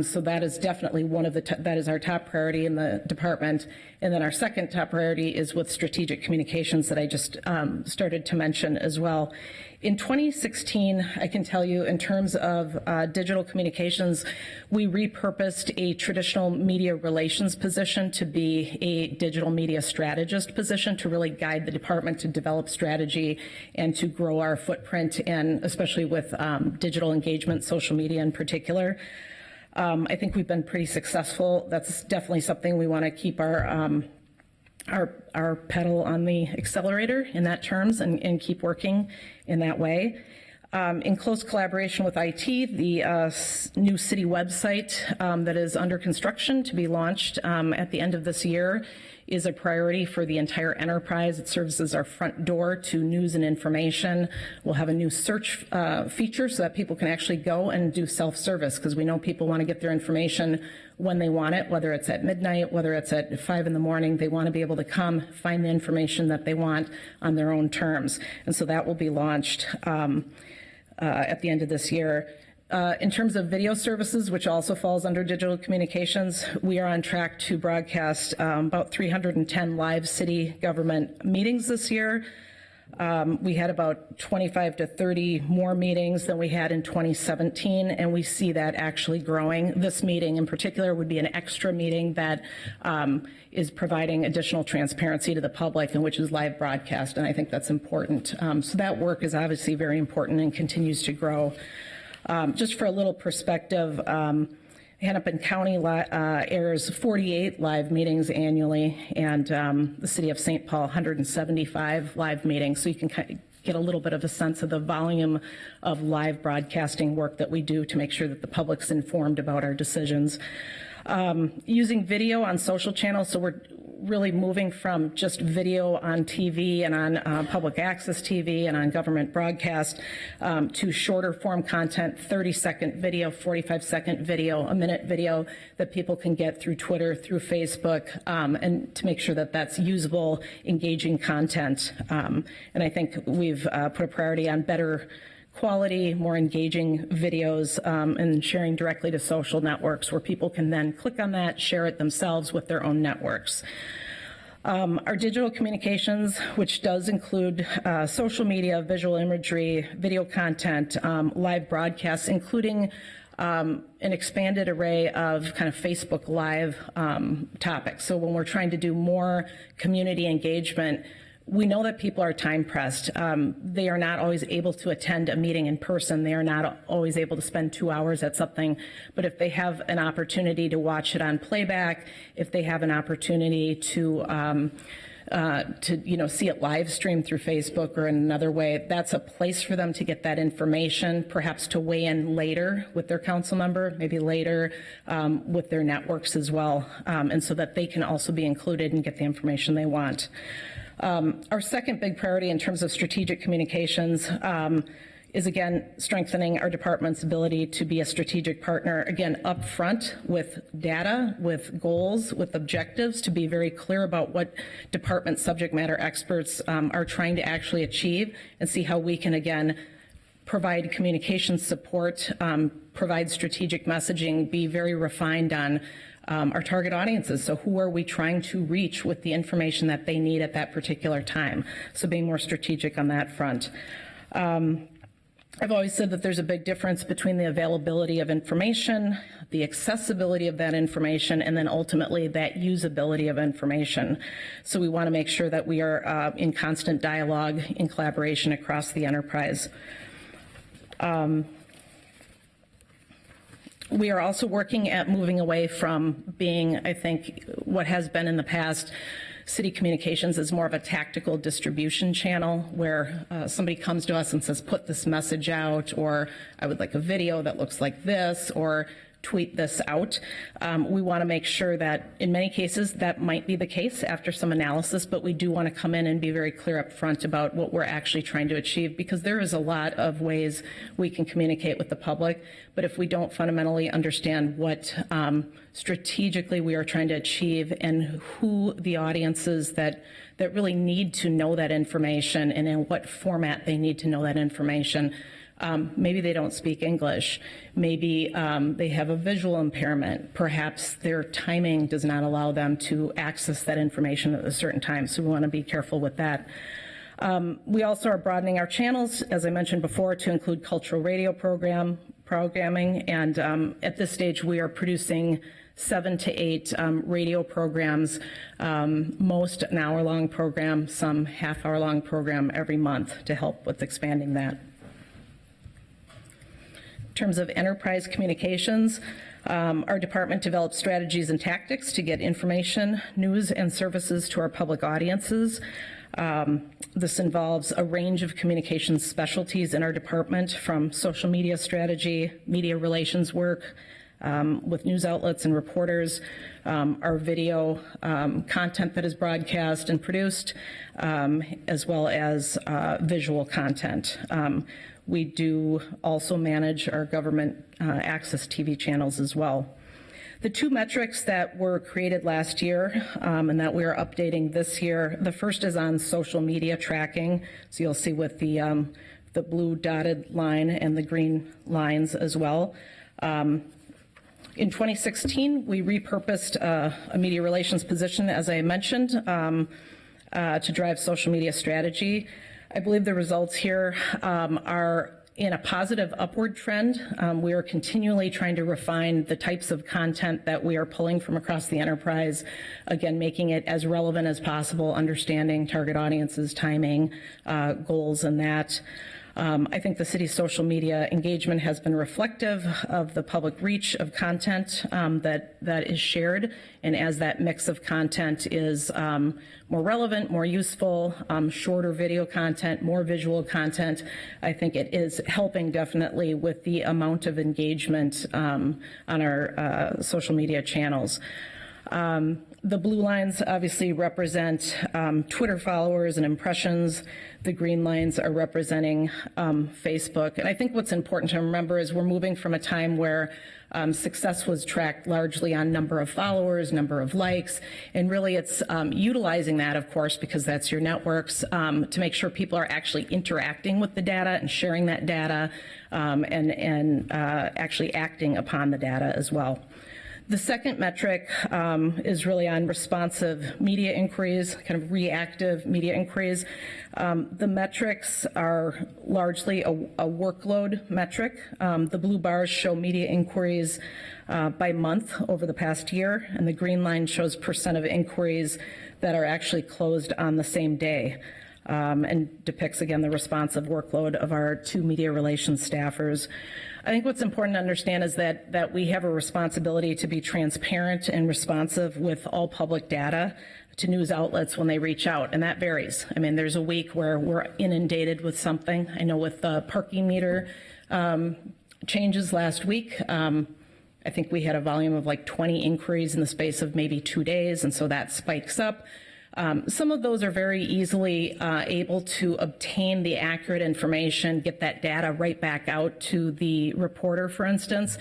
So that is definitely that is our top priority in the department. And then our second top priority is with strategic communications that I just started to mention as well. In 2016, I can tell you in terms of digital communications, we repurposed a traditional media relations position to be a digital media strategist position to really guide the department to develop strategy and to grow our footprint, and especially with digital engagement, social media in particular. I think we've been pretty successful. That's definitely something we want to keep our pedal on the accelerator in that terms and keep working in that way. In close collaboration with IT, the new city website that is under construction to be launched at the end of this year is a priority for the entire enterprise. It serves as our front door to news and information. We'll have a new search feature so that people can actually go and do self-service, because we know people want to get their information when they want it, whether it's at midnight, whether it's at 5 in the morning. They want to be able to come find the information that they want on their own terms. And so that will be launched at the end of this year. In terms of video services, which also falls under digital communications, we are on track to broadcast about 310 live city government meetings this year. We had about 25 to 30 more meetings than we had in 2017, and we see that actually growing. This meeting in particular would be an extra meeting that is providing additional transparency to the public, and which is live broadcast, and I think that's important. So that work is obviously very important and continues to grow. Just for a little perspective, Hennepin County airs 48 live meetings annually, and the city of St. Paul 175 live meetings. So you can kind of get a little bit of a sense of the volume of live broadcasting work that we do to make sure that the public's informed about our decisions. Using video on social channels, so we're really moving from just video on TV and on public access TV and on government broadcast to shorter form content, 30-second video, 45-second video, a minute video that people can get through Twitter, through Facebook, and to make sure that that's usable, engaging content. And I think we've put a priority on better quality, more engaging videos, and sharing directly to social networks where people can then click on that, share it themselves with their own networks. Our digital communications, which does include social media, visual imagery, video content, live broadcasts, including an expanded array of kind of Facebook Live topics. So when we're trying to do more community engagement, we know that people are time pressed. They are not always able to attend a meeting in person. They are not always able to spend 2 hours at something. But if they have an opportunity to watch it on playback, if they have an opportunity to see it live streamed through Facebook or in another way, that's a place for them to get that information, perhaps to weigh in later with their council member, maybe later with their networks as well, and so that they can also be included and get the information they want. Our second big priority in terms of strategic communications is, again, strengthening our department's ability to be a strategic partner, again, upfront with data, with goals, with objectives, to be very clear about what department subject matter experts are trying to actually achieve, and see how we can, again, provide communication support, provide strategic messaging, be very refined on our target audiences. So who are we trying to reach with the information that they need at that particular time? So being more strategic on that front. I've always said that there's a big difference between the availability of information, the accessibility of that information, and then ultimately that usability of information. So we want to make sure that we are in constant dialogue, in collaboration across the enterprise. We are also working at moving away from being, I think, what has been in the past, city communications is more of a tactical distribution channel where somebody comes to us and says, put this message out, or I would like a video that looks like this, or tweet this out. We want to make sure that in many cases that might be the case after some analysis, but we do want to come in and be very clear up front about what we're actually trying to achieve, because there is a lot of ways we can communicate with the public, but if we don't fundamentally understand what strategically we are trying to achieve and who the audiences that really need to know that information and in what format they need to know that information. Maybe they don't speak English. Maybe they have a visual impairment. Perhaps their timing does not allow them to access that information at a certain time, so we want to be careful with that. We also are broadening our channels, as I mentioned before, to include cultural radio programming, and at this stage we are producing 7 to 8 radio programs, most an hour-long program, some half-hour-long program every month to help with expanding that. In terms of enterprise communications, our department develops strategies and tactics to get information, news, and services to our public audiences. This involves a range of communications specialties in our department, from social media strategy, media relations work, with news outlets and reporters, our video content that is broadcast and produced, as well as visual content. We do also manage our government access TV channels as well. The two metrics that were created last year and that we are updating this year, the first is on social media tracking. So you'll see with the blue dotted line and the green lines as well. In 2016, we repurposed a media relations position, as I mentioned, to drive social media strategy. I believe the results here are in a positive upward trend. We are continually trying to refine the types of content that we are pulling from across the enterprise, again, making it as relevant as possible, understanding target audiences, timing, goals, and that. I think the city's social media engagement has been reflective of the public reach of content that is shared, and as that mix of content is more relevant, more useful, shorter video content, more visual content, I think it is helping definitely with the amount of engagement on our social media channels. The blue lines obviously represent Twitter followers and impressions. The green lines are representing Facebook. And I think what's important to remember is we're moving from a time where success was tracked largely on number of followers, number of likes, and really it's utilizing that, of course, because that's your networks, to make sure people are actually interacting with the data and sharing that data and actually acting upon the data as well. The second metric is really on responsive media inquiries, kind of reactive media inquiries. The metrics are largely a workload metric. The blue bars show media inquiries by month over the past year, and the green line shows percent of inquiries that are actually closed on the same day. And depicts, again, the responsive workload of our two media relations staffers. I think what's important to understand is that we have a responsibility to be transparent and responsive with all public data to news outlets when they reach out, and that varies. I mean, there's a week where we're inundated with something. I know with the parking meter changes last week, I think we had a volume of like 20 inquiries in the space of maybe 2 days, and so that spikes up. Some of those are very easily able to obtain the accurate information, get that data right back out to the reporter, for instance.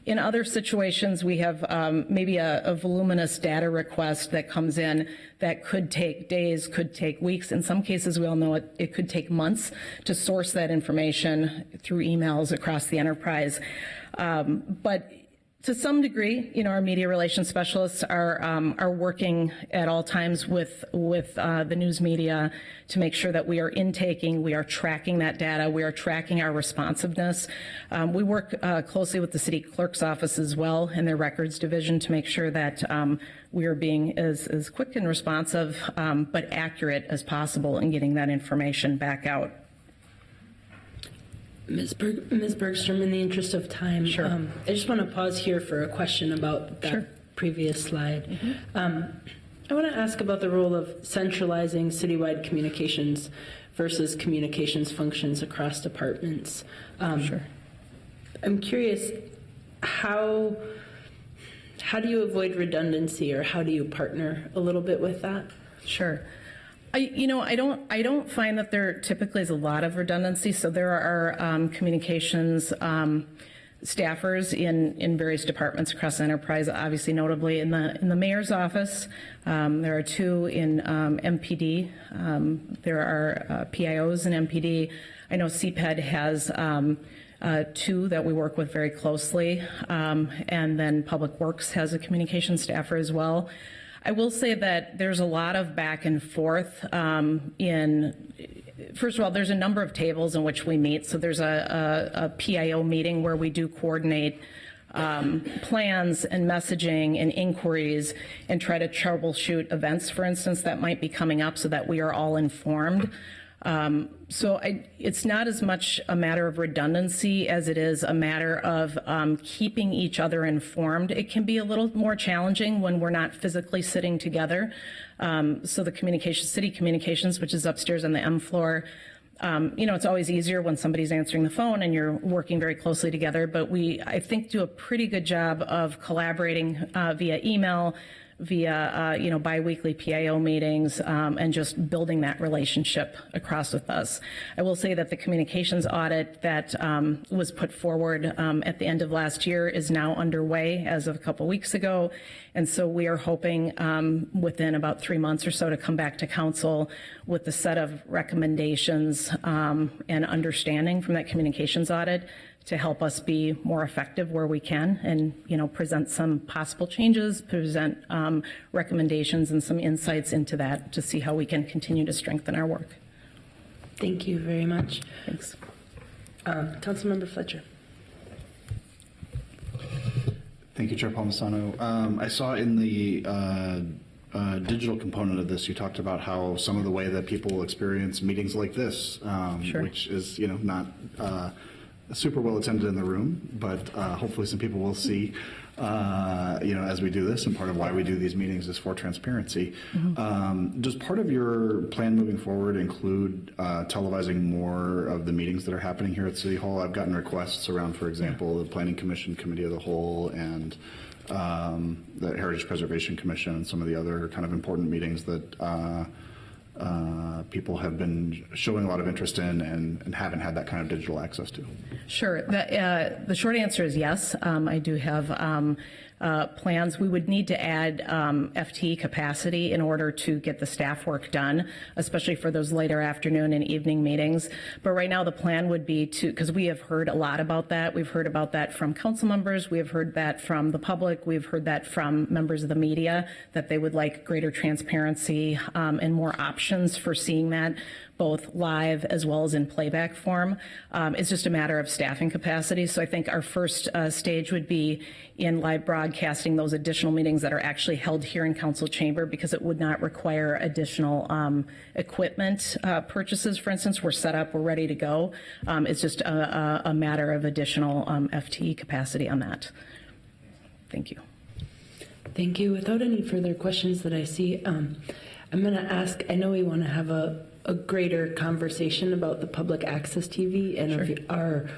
In other situations, we have maybe a voluminous data request that comes in that could take days, could take weeks. In some cases, we all know it could take months to source that information through emails across the enterprise. But to some degree, our media relations specialists are working at all times with the news media to make sure that we are intaking, we are tracking that data, we are tracking our responsiveness. We work closely with the city clerk's office as well in their records division to make sure that we are being as quick and responsive but accurate as possible in getting that information back out. Ms. Bergstrom, in the interest of time, Sure. I just want to pause here for a question about that Sure. previous slide. I want to ask about the role of centralizing citywide communications versus communications functions across departments. Sure. I'm curious, how do you avoid redundancy, or how do you partner a little bit with that? Sure. I don't find that there typically is a lot of redundancy. So there are communications staffers in various departments across the enterprise. Obviously, notably in the mayor's office, there are two in MPD. There are PIOs in MPD. I know CPED has two that we work with very closely, and then Public Works has a communication staffer as well. I will say that there's a lot of back and forth first of all, there's a number of tables in which we meet. So there's a PIO meeting where we do coordinate plans and messaging and inquiries and try to troubleshoot events, for instance, that might be coming up so that we are all informed. It's not as much a matter of redundancy as it is a matter of keeping each other informed. It can be a little more challenging when we're not physically sitting together. So the city communications, which is upstairs on the M floor, It's always easier when somebody's answering the phone and you're working very closely together, but we, I think, do a pretty good job of collaborating via email, via biweekly PIO meetings, and just building that relationship across with us. I will say that the communications audit that was put forward at the end of last year is now underway as of a couple weeks ago, and so we are hoping within about 3 months or so to come back to council with a set of recommendations and understanding from that communications audit to help us be more effective where we can, and present some possible changes, present recommendations and some insights into that to see how we can continue to strengthen our work. Thank you very much. Thanks. Councilmember Fletcher. Thank you, Chair Palmisano. I saw in the digital component of this, you talked about how some of the way that people experience meetings like this, Sure. which is not super well attended in the room, but hopefully some people will see, as we do this, and part of why we do these meetings is for transparency. Does part of your plan moving forward include televising more of the meetings that are happening here at City Hall? I've gotten requests around, for example, the Planning Commission Committee of the Whole and the Heritage Preservation Commission and some of the other kind of important meetings that people have been showing a lot of interest in and haven't had that kind of digital access to. Sure. The short answer is yes. I do have plans. We would need to add FTE capacity in order to get the staff work done, especially for those later afternoon and evening meetings. But right now the plan would be to, because we have heard a lot about that. We've heard about that from council members. We have heard that from the public. We've heard that from members of the media, that they would like greater transparency and more options for seeing that, both live as well as in playback form. It's just a matter of staffing capacity. So I think our first stage would be in live broadcasting those additional meetings that are actually held here in council chamber, because it would not require additional equipment purchases. For instance, we're set up, we're ready to go. It's just a matter of additional FTE capacity on that. Thank you. Thank you. Without any further questions that I see, I'm going to ask, I know we want to have a greater conversation about the public access TV and of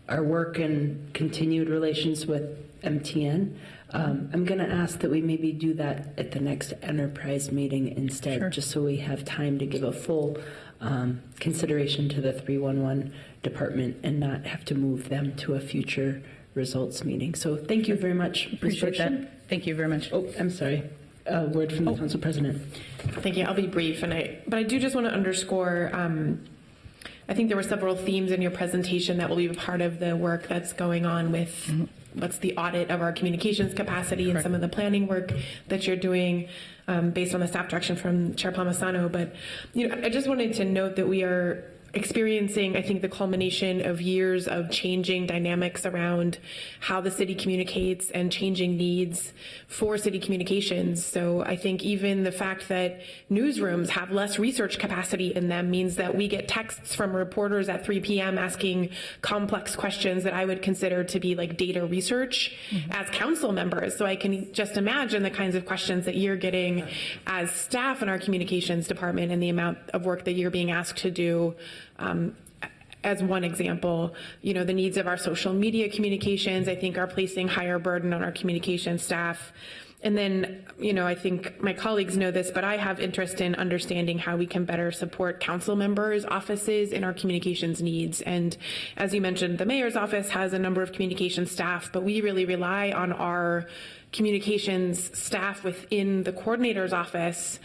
our work and continued relations with MTN. I'm going to ask that we maybe do that at the next enterprise meeting instead, just so we have time to give a full consideration to the 311 department and not have to move them to a future results meeting. So thank you very much. Appreciate that. Thank you very much. Oh, I'm sorry. A word from the council president. Thank you. I'll be brief, but I do just want to underscore. I think there were several themes in your presentation that will be a part of the work that's going on with what's the audit of our communications capacity and some of the planning work that you're doing based on the staff direction from Chair Palmisano. But I just wanted to note that we are experiencing, I think, the culmination of years of changing dynamics around how the city communicates and changing needs for city communications. So I think even the fact that newsrooms have less research capacity in them means that we get texts from reporters at 3 p.m. asking complex questions that I would consider to be like data research as council members. So I can just imagine the kinds of questions that you're getting as staff in our communications department and the amount of work that you're being asked to do. As one example, the needs of our social media communications, I think, are placing higher burden on our communication staff. And then, I think my colleagues know this, but I have interest in understanding how we can better support council members' offices in our communications needs. And as you mentioned, the mayor's office has a number of communications staff, but we really rely on our communications staff within the coordinator's office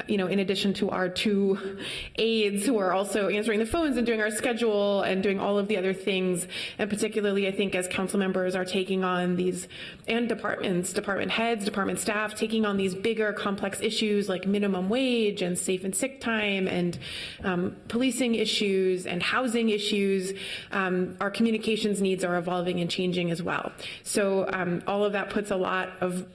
in addition to our 2 aides who are also answering the phones and doing our schedule and doing all of the other things. And particularly, I think, as council members are taking on these, and department heads, department staff, taking on these bigger complex issues like minimum wage and safe and sick time and policing issues and housing issues, our communications needs are evolving and changing as well. So all of that puts a lot of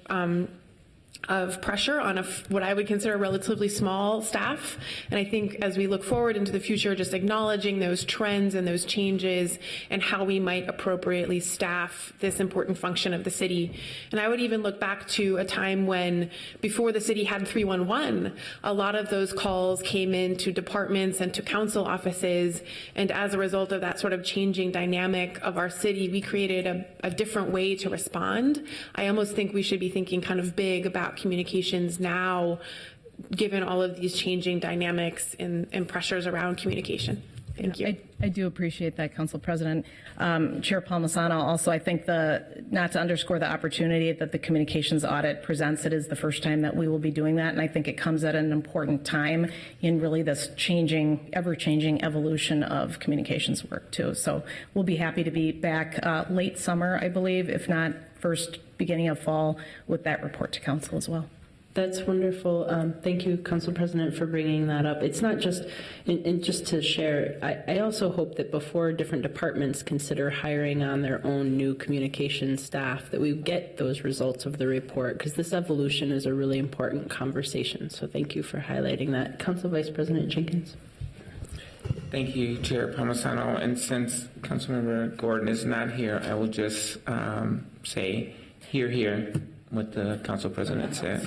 of pressure on what I would consider a relatively small staff. And I think as we look forward into the future, just acknowledging those trends and those changes and how we might appropriately staff this important function of the city. And I would even look back to a time when, before the city had 311, a lot of those calls came into departments and to council offices. And as a result of that sort of changing dynamic of our city, we created a different way to respond. I almost think we should be thinking kind of big about communications now, given all of these changing dynamics and pressures around communication. Thank you. I do appreciate that, Council President. Chair Palmisano, also, I think not to underscore the opportunity that the communications audit presents, it is the first time that we will be doing that, and I think it comes at an important time in really this changing, ever-changing evolution of communications work, too. So we'll be happy to be back late summer, I believe, if not first beginning of fall, with that report to Council as well. That's wonderful. Thank you, Council President, for bringing that up. It's not just, and just to share, I also hope that before different departments consider hiring on their own new communication staff, that we get those results of the report, because this evolution is a really important conversation. So thank you for highlighting that. Council Vice President Jenkins. Thank you, Chair Palmisano. And since Councilmember Gordon is not here, I will just say, hear what the Council President said.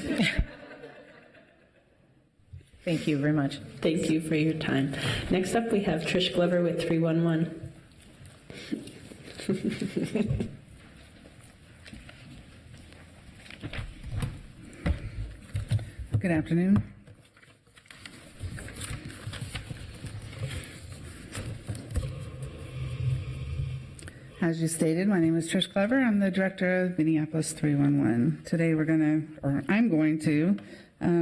Thank you very much. Thank you for your time. Next up, we have Trish Glover with 311. Good afternoon. As you stated, my name is Trish Clever. I'm the director of Minneapolis 311. Today I'm going to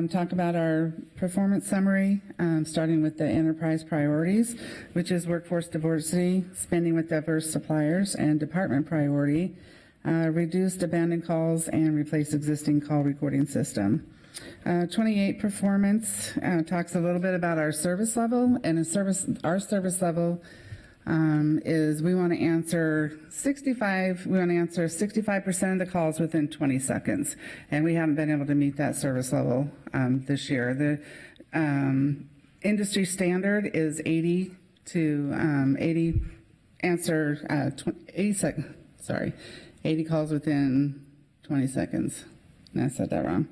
talk about our performance summary, starting with the enterprise priorities, which is workforce diversity, spending with diverse suppliers, and department priority, reduced abandoned calls, and replace existing call recording system. 28 performance talks a little bit about our service level, and our service level is we want to answer 65% of the calls within 20 seconds. And we haven't been able to meet that service level this year. The industry standard is 80 calls within 20 seconds. And I said that wrong.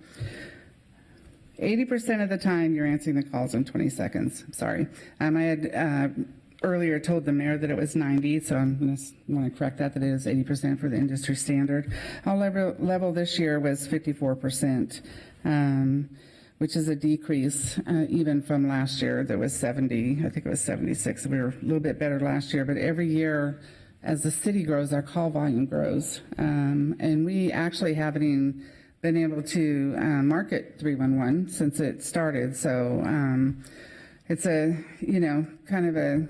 80% of the time you're answering the calls in 20 seconds. Sorry. I had earlier told the mayor that it was 90, so I'm going to want to correct that it is 80% for the industry standard. Our level this year was 54%, which is a decrease even from last year. That was 70, I think it was 76. We were a little bit better last year, but every year as the city grows, our call volume grows. And we actually haven't been able to market 311 since it started, so it's a, kind of a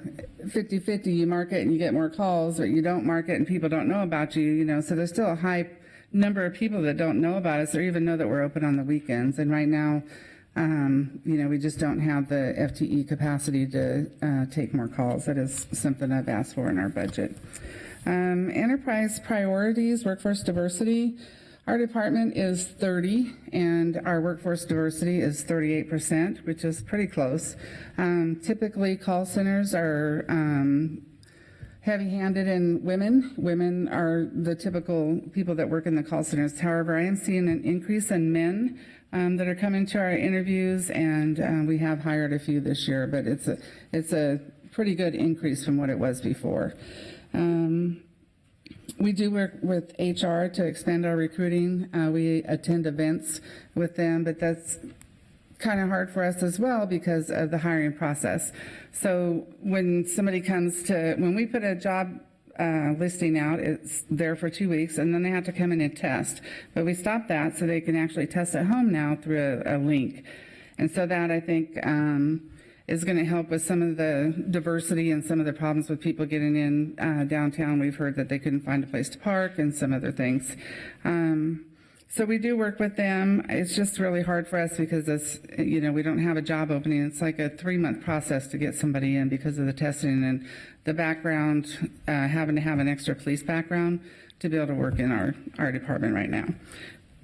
50-50. You market and you get more calls, but you don't market and people don't know about you, so there's still a high number of people that don't know about us or even know that we're open on the weekends. And right now, we just don't have the FTE capacity to take more calls. That is something I've asked for in our budget. Enterprise priorities, workforce diversity. Our department is 30, and our workforce diversity is 38%, which is pretty close. Typically, call centers are heavy-handed in women. Women are the typical people that work in the call centers. However, I am seeing an increase in men that are coming to our interviews, and we have hired a few this year, but it's a pretty good increase from what it was before. We do work with HR to expand our recruiting. We attend events with them, but that's kind of hard for us as well because of the hiring process. So when we put a job listing out, it's there for 2 weeks, and then they have to come in and test. But we stopped that so they can actually test at home now through a link. And so that, I think, is going to help with some of the diversity and some of the problems with people getting in downtown. We've heard that they couldn't find a place to park and some other things. So we do work with them. It's just really hard for us because we don't have a job opening. It's like a 3-month process to get somebody in because of the testing and the background, having to have an extra police background to be able to work in our department right now.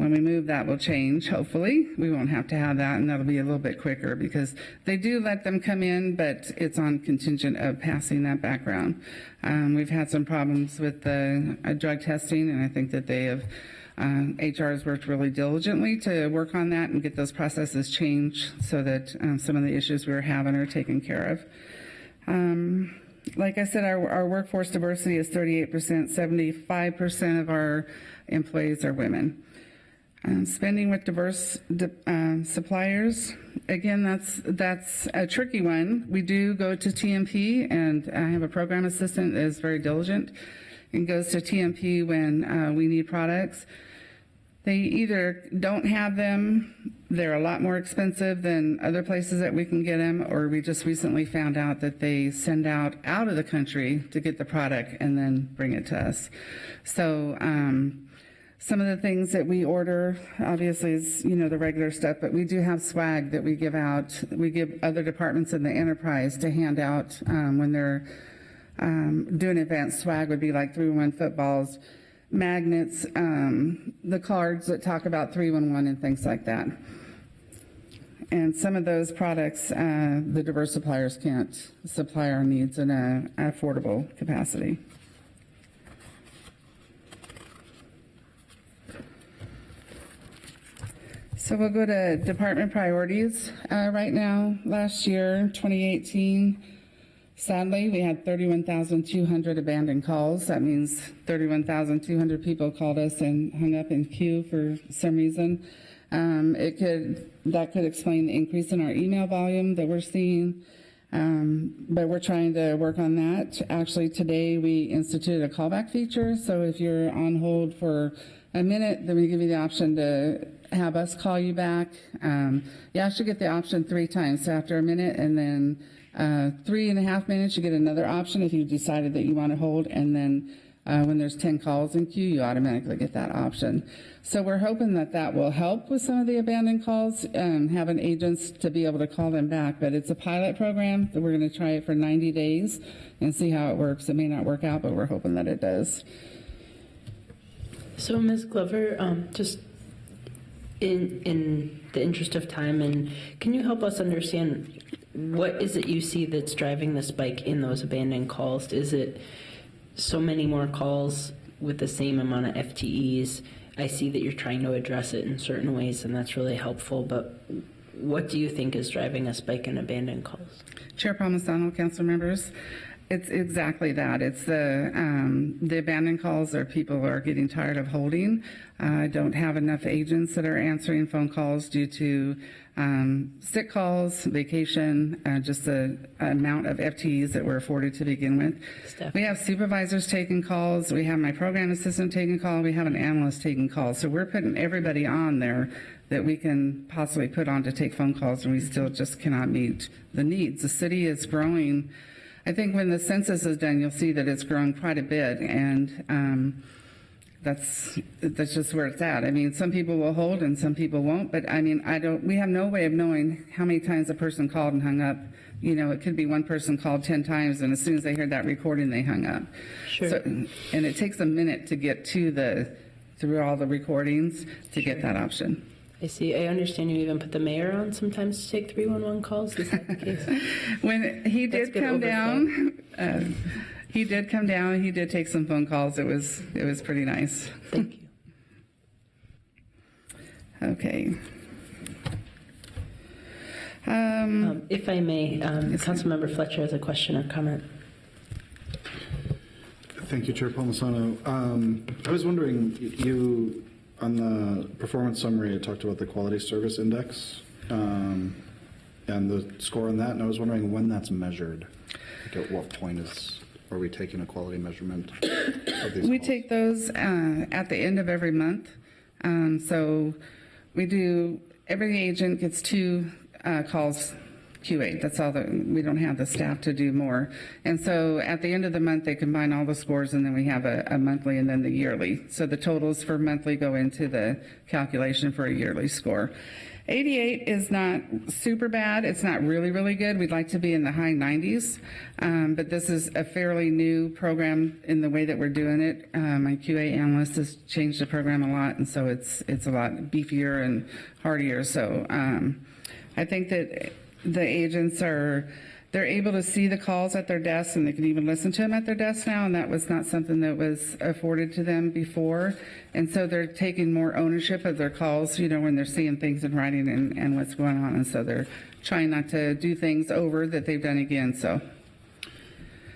When we move, that will change, hopefully. We won't have to have that, and that'll be a little bit quicker because they do let them come in, but it's on contingent of passing that background. We've had some problems with the drug testing, and I think that they have, HR has worked really diligently to work on that and get those processes changed so that some of the issues we were having are taken care of. Like I said, our workforce diversity is 38%, 75% of our employees are women. Spending with diverse suppliers, again, that's a tricky one. We do go to TMP, and I have a program assistant that is very diligent and goes to TMP when we need products. They either don't have them, they're a lot more expensive than other places that we can get them, or we just recently found out that they send out of the country to get the product and then bring it to us. So some of the things that we order, obviously, is, the regular stuff, but we do have swag that we give out. We give other departments in the enterprise to hand out when they're doing events. Swag would be like 3-1 footballs, magnets, the cards that talk about 311 and things like that. And some of those products, the diverse suppliers can't supply our needs in an affordable capacity. So we'll go to department priorities right now. Last year, 2018, sadly, we had 31,200 abandoned calls. That means 31,200 people called us and hung up in queue for some reason. That could explain the increase in our email volume that we're seeing, but we're trying to work on that. Actually, today we instituted a callback feature, so if you're on hold for a minute, then we give you the option to have us call you back. You actually get the option 3 times, so after a minute, and then 3.5 minutes, you get another option if you decided that you want to hold, and then when there's 10 calls in queue, you automatically get that option. So we're hoping that that will help with some of the abandoned calls, having agents to be able to call them back. But it's a pilot program that we're going to try it for 90 days and see how it works. It may not work out, but we're hoping that it does. So, Ms. Glover, just in the interest of time, and can you help us understand what is it you see that's driving the spike in those abandoned calls? Is it so many more calls with the same amount of FTEs? I see that you're trying to address it in certain ways, and that's really helpful, but what do you think is driving a spike in abandoned calls? Chair Palmisano, council members, it's exactly that. It's the abandoned calls are people are getting tired of holding. Don't have enough agents that are answering phone calls due to sick calls, vacation, just the amount of FTEs that we're afforded to begin with. We have supervisors taking calls. We have my program assistant taking calls. We have an analyst taking calls. So we're putting everybody on there that we can possibly put on to take phone calls, and we still just cannot meet the needs. The city is growing. I think when the census is done, you'll see that it's grown quite a bit, and that's just where it's at. I mean, some people will hold and some people won't, but I mean, we have no way of knowing how many times a person called and hung up. It could be one person called 10 times, and as soon as they heard that recording, they hung up. Sure. So, and it takes a minute to get through all the recordings to get that option. I see. I understand you even put the mayor on sometimes to take 311 calls. Is that the case? When he did come down, he did take some phone calls. It was pretty nice. Thank you. Okay. If I may, Councilmember Fletcher has a question or comment. Thank you, Chair Palmisano. I was wondering, you on the performance summary, it talked about the quality service index and the score on that, and I was wondering when that's measured. Like at what point are we taking a quality measurement of these We calls? take those at the end of every month. So we do, every agent gets 2 calls Q8. That's all that, we don't have the staff to do more. And so at the end of the month, they combine all the scores, and then we have a monthly and then the yearly. So the totals for monthly go into the calculation for a yearly score. 88 is not super bad. It's not really, really good. We'd like to be in the high 90s, but this is a fairly new program in the way that we're doing it. My QA analyst has changed the program a lot, and so it's a lot beefier and hardier. So I think that the agents they're able to see the calls at their desks, and they can even listen to them at their desks now, and that was not something that was afforded to them before. And so they're taking more ownership of their calls, when they're seeing things in writing and what's going on. And so they're trying not to do things over that they've done again, so.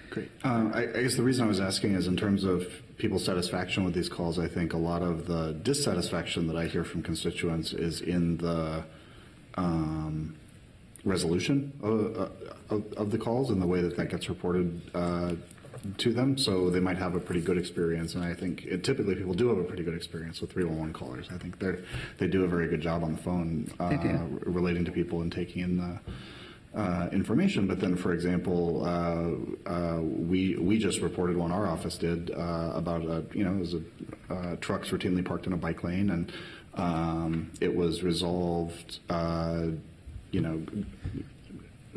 Great. I guess the reason I was asking is in terms of people's satisfaction with these calls. I think a lot of the dissatisfaction that I hear from constituents is in the resolution of the calls and the way that gets reported to them. So they might have a pretty good experience, and I think typically people do have a pretty good experience with 311 callers. I think they do a very good job on the phone relating to people and taking in the information. But then, for example, we just reported one our office did about it was a trucks routinely parked in a bike lane, and it was resolved.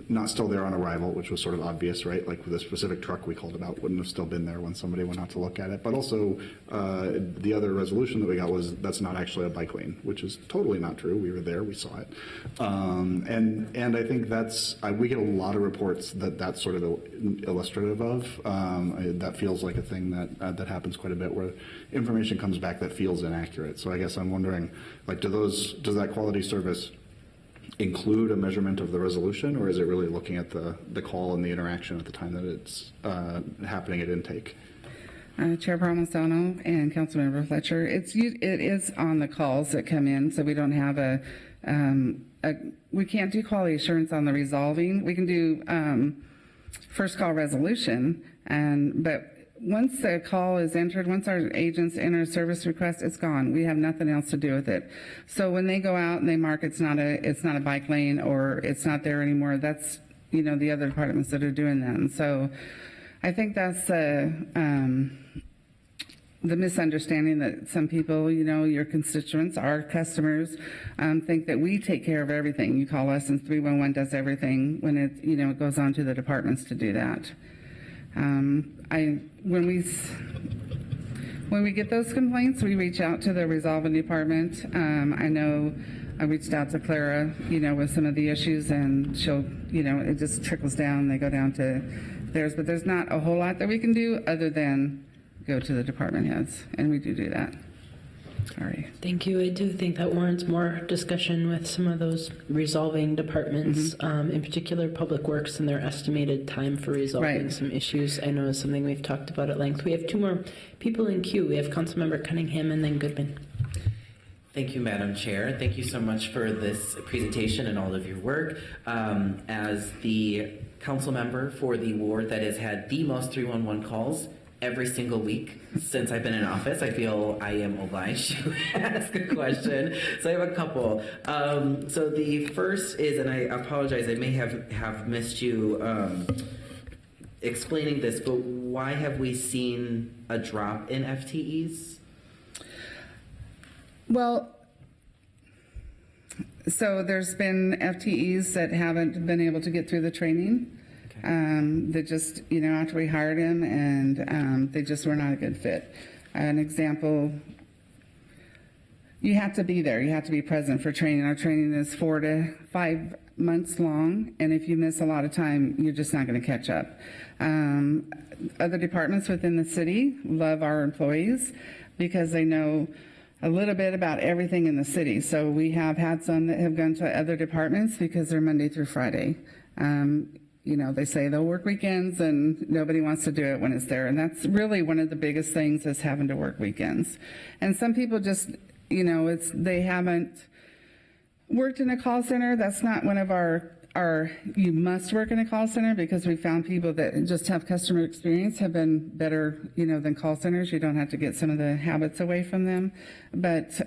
Not still there on arrival, which was sort of obvious, right? Like with a specific truck we called about wouldn't have still been there when somebody went out to look at it. But also the other resolution that we got was that's not actually a bike lane, which is totally not true. We were there, we saw it. And I think we get a lot of reports that's sort of illustrative of. That feels like a thing that happens quite a bit where information comes back that feels inaccurate. So I guess I'm wondering, like, does that quality service include a measurement of the resolution, or is it really looking at the call and the interaction at the time that it's happening at intake? Chair Palmisano and Councilmember Fletcher, it is on the calls that come in, so we don't have we can't do quality assurance on the resolving. We can do first call resolution, but once the call is entered, once our agents enter a service request, it's gone. We have nothing else to do with it. So when they go out and they mark it's not a bike lane or it's not there anymore, that's the other departments that are doing that. And so I think that's the misunderstanding that some people, your constituents, our customers, think that we take care of everything. You call us and 311 does everything when it goes on to the departments to do that. When we get those complaints, we reach out to the resolving department. I know I reached out to Clara, with some of the issues, and she'll, it just trickles down. They go down to theirs, but there's not a whole lot that we can do other than go to the department heads, and we do that. Sorry. Thank you. I do think that warrants more discussion with some of those resolving departments, in particular Public Works and their estimated time for resolving some issues. I know is something we've talked about at length. We have two more people in queue. We have Councilmember Cunningham and then Goodman. Thank you, Madam Chair. Thank you so much for this presentation and all of your work. As the council member for the ward that has had the most 311 calls every single week since I've been in office, I feel I am obliged to ask a question. So I have a couple. So the first is, and I apologize, I may have missed you explaining this, but why have we seen a drop in FTEs? Well, so there's been FTEs that haven't been able to get through the training. That just, after we hired him, and they just were not a good fit. An example, you have to be there. You have to be present for training. Our training is 4 to 5 months long, and if you miss a lot of time, you're just not going to catch up. Other departments within the city love our employees because they know a little bit about everything in the city. So we have had some that have gone to other departments because they're Monday through Friday. They say they'll work weekends and nobody wants to do it when it's there. And that's really one of the biggest things is having to work weekends. And some people just, they haven't worked in a call center. That's not one of our you must work in a call center, because we found people that just have customer experience have been better, than call centers. You don't have to get some of the habits away from them. But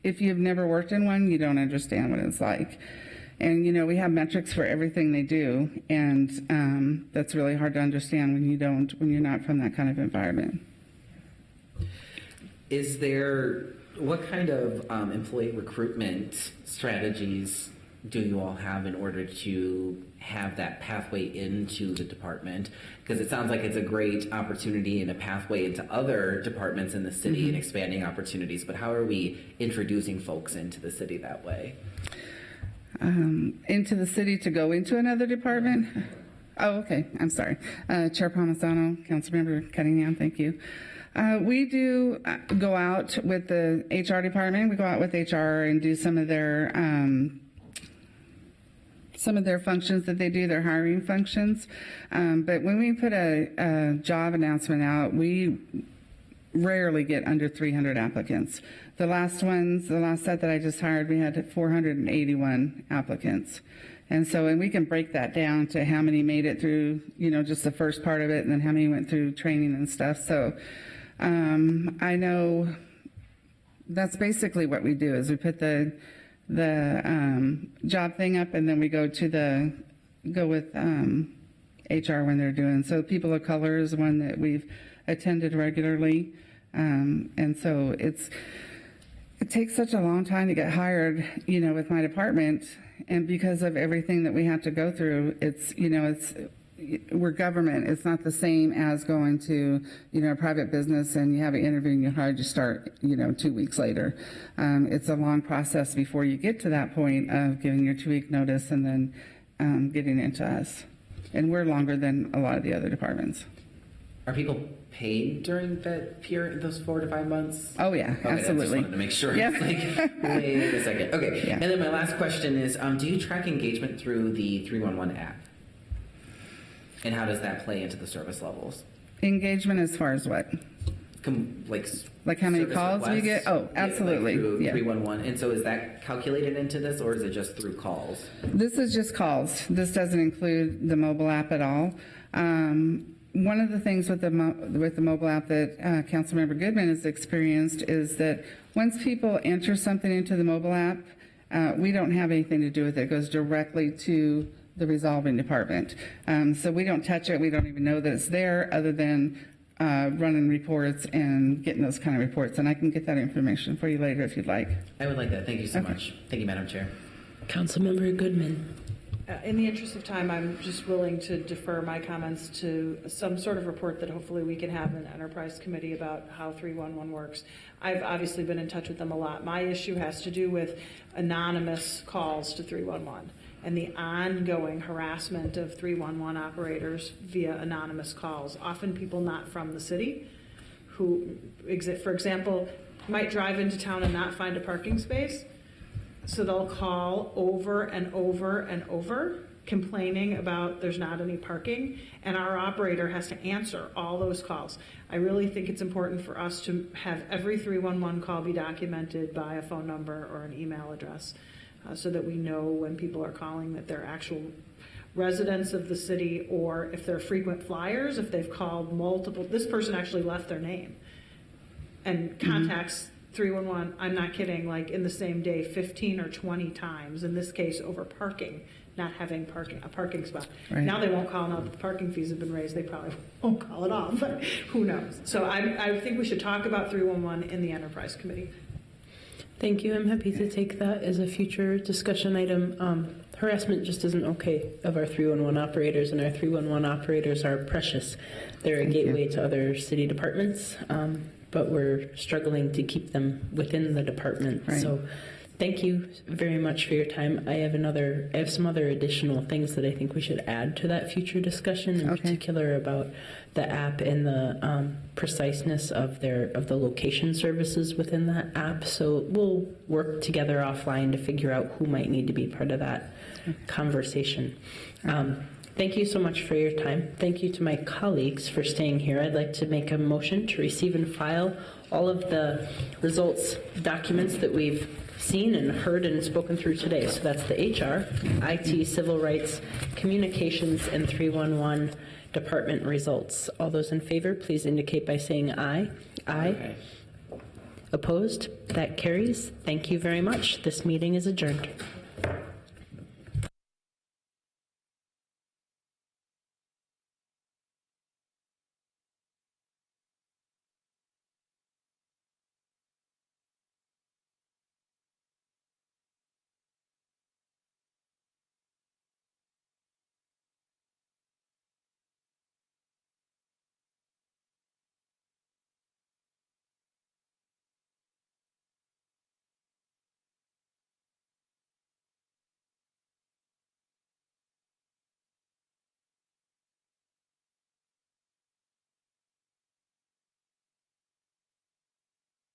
if you've never worked in one, you don't understand what it's like. And, we have metrics for everything they do, and that's really hard to understand when you're not from that kind of environment. What kind of employee recruitment strategies do you all have in order to have that pathway into the department? Because it sounds like it's a great opportunity and a pathway into other departments in the city and expanding opportunities, but how are we introducing folks into the city that way? Into the city to go into another department? Oh, okay. I'm sorry. Chair Palmisano, Councilmember Cunningham, thank you. We do go out with the HR department. We go out with HR and do some of their functions that they do, their hiring functions. But when we put a job announcement out, we rarely get under 300 applicants. The last set that I just hired, we had 481 applicants. And we can break that down to how many made it through, just the first part of it, and then how many went through training and stuff. So I know that's basically what we do is we put the job thing up, and then we go with HR when they're doing. So people of color is one that we've attended regularly, and so it takes such a long time to get hired, with my department, and because of everything that we have to go through, we're government. It's not the same as going to, a private business and you have an interview and you're hired, you start, 2 weeks later. It's a long process before you get to that point of giving your 2-week notice and then getting into us. And we're longer than a lot of the other departments. Are people paid during that period, those 4 to 5 months? Oh, yeah, okay, absolutely. I just wanted to make sure. Yeah. It's like, wait a second. Okay, yeah. And then my last question is, do you track engagement through the 311 app? And how does that play into the service levels? Engagement as far as what? Like how many calls requests? we get? Oh, absolutely. Yeah, like through yeah. 311. And so is that calculated into this, or is it just through calls? This is just calls. This doesn't include the mobile app at all. One of the things with the mobile app that Councilmember Goodman has experienced is that once people enter something into the mobile app, we don't have anything to do with it. It goes directly to the resolving department. So we don't touch it. We don't even know that it's there other than running reports and getting those kind of reports. And I can get that information for you later if you'd like. I would like that. Thank you so much. Thank you, Madam Chair. Councilmember Goodman. In the interest of time, I'm just willing to defer my comments to some sort of report that hopefully we can have in the Enterprise Committee about how 311 works. I've obviously been in touch with them a lot. My issue has to do with anonymous calls to 311 and the ongoing harassment of 311 operators via anonymous calls. Often people not from the city who, for example, might drive into town and not find a parking space. So they'll call over and over and over complaining about there's not any parking, and our operator has to answer all those calls. I really think it's important for us to have every 311 call be documented by a phone number or an email address so that we know when people are calling that they're actual residents of the city, or if they're frequent flyers, if they've called multiple, this person actually left their name and contacts 311, I'm not kidding, like in the same day, 15 or 20 times, in this case over parking, not having a parking spot. Right. Now they won't call now that the parking fees have been raised, they probably won't call it off, but who knows? So I think we should talk about 311 in the Enterprise Committee. Thank you. I'm happy to take that as a future discussion item. Harassment just isn't okay of our 311 operators, and our 311 operators are precious. They're a gateway to other city departments. But we're struggling to keep them within the department. Right. So thank you very much for your time. I have some other additional things that I think we should add to that future discussion, in particular about the app and the preciseness of the location services within that app. So we'll work together offline to figure out who might need to be part of that conversation. Thank you so much for your time. Thank you to my colleagues for staying here. I'd like to make a motion to receive and file all of the results documents that we've seen and heard and spoken through today. So that's the HR, IT, Civil Rights, Communications, and 311 department results. All those in favor, please indicate by saying aye. Aye. Opposed? That carries. Thank you very much. This meeting is adjourned.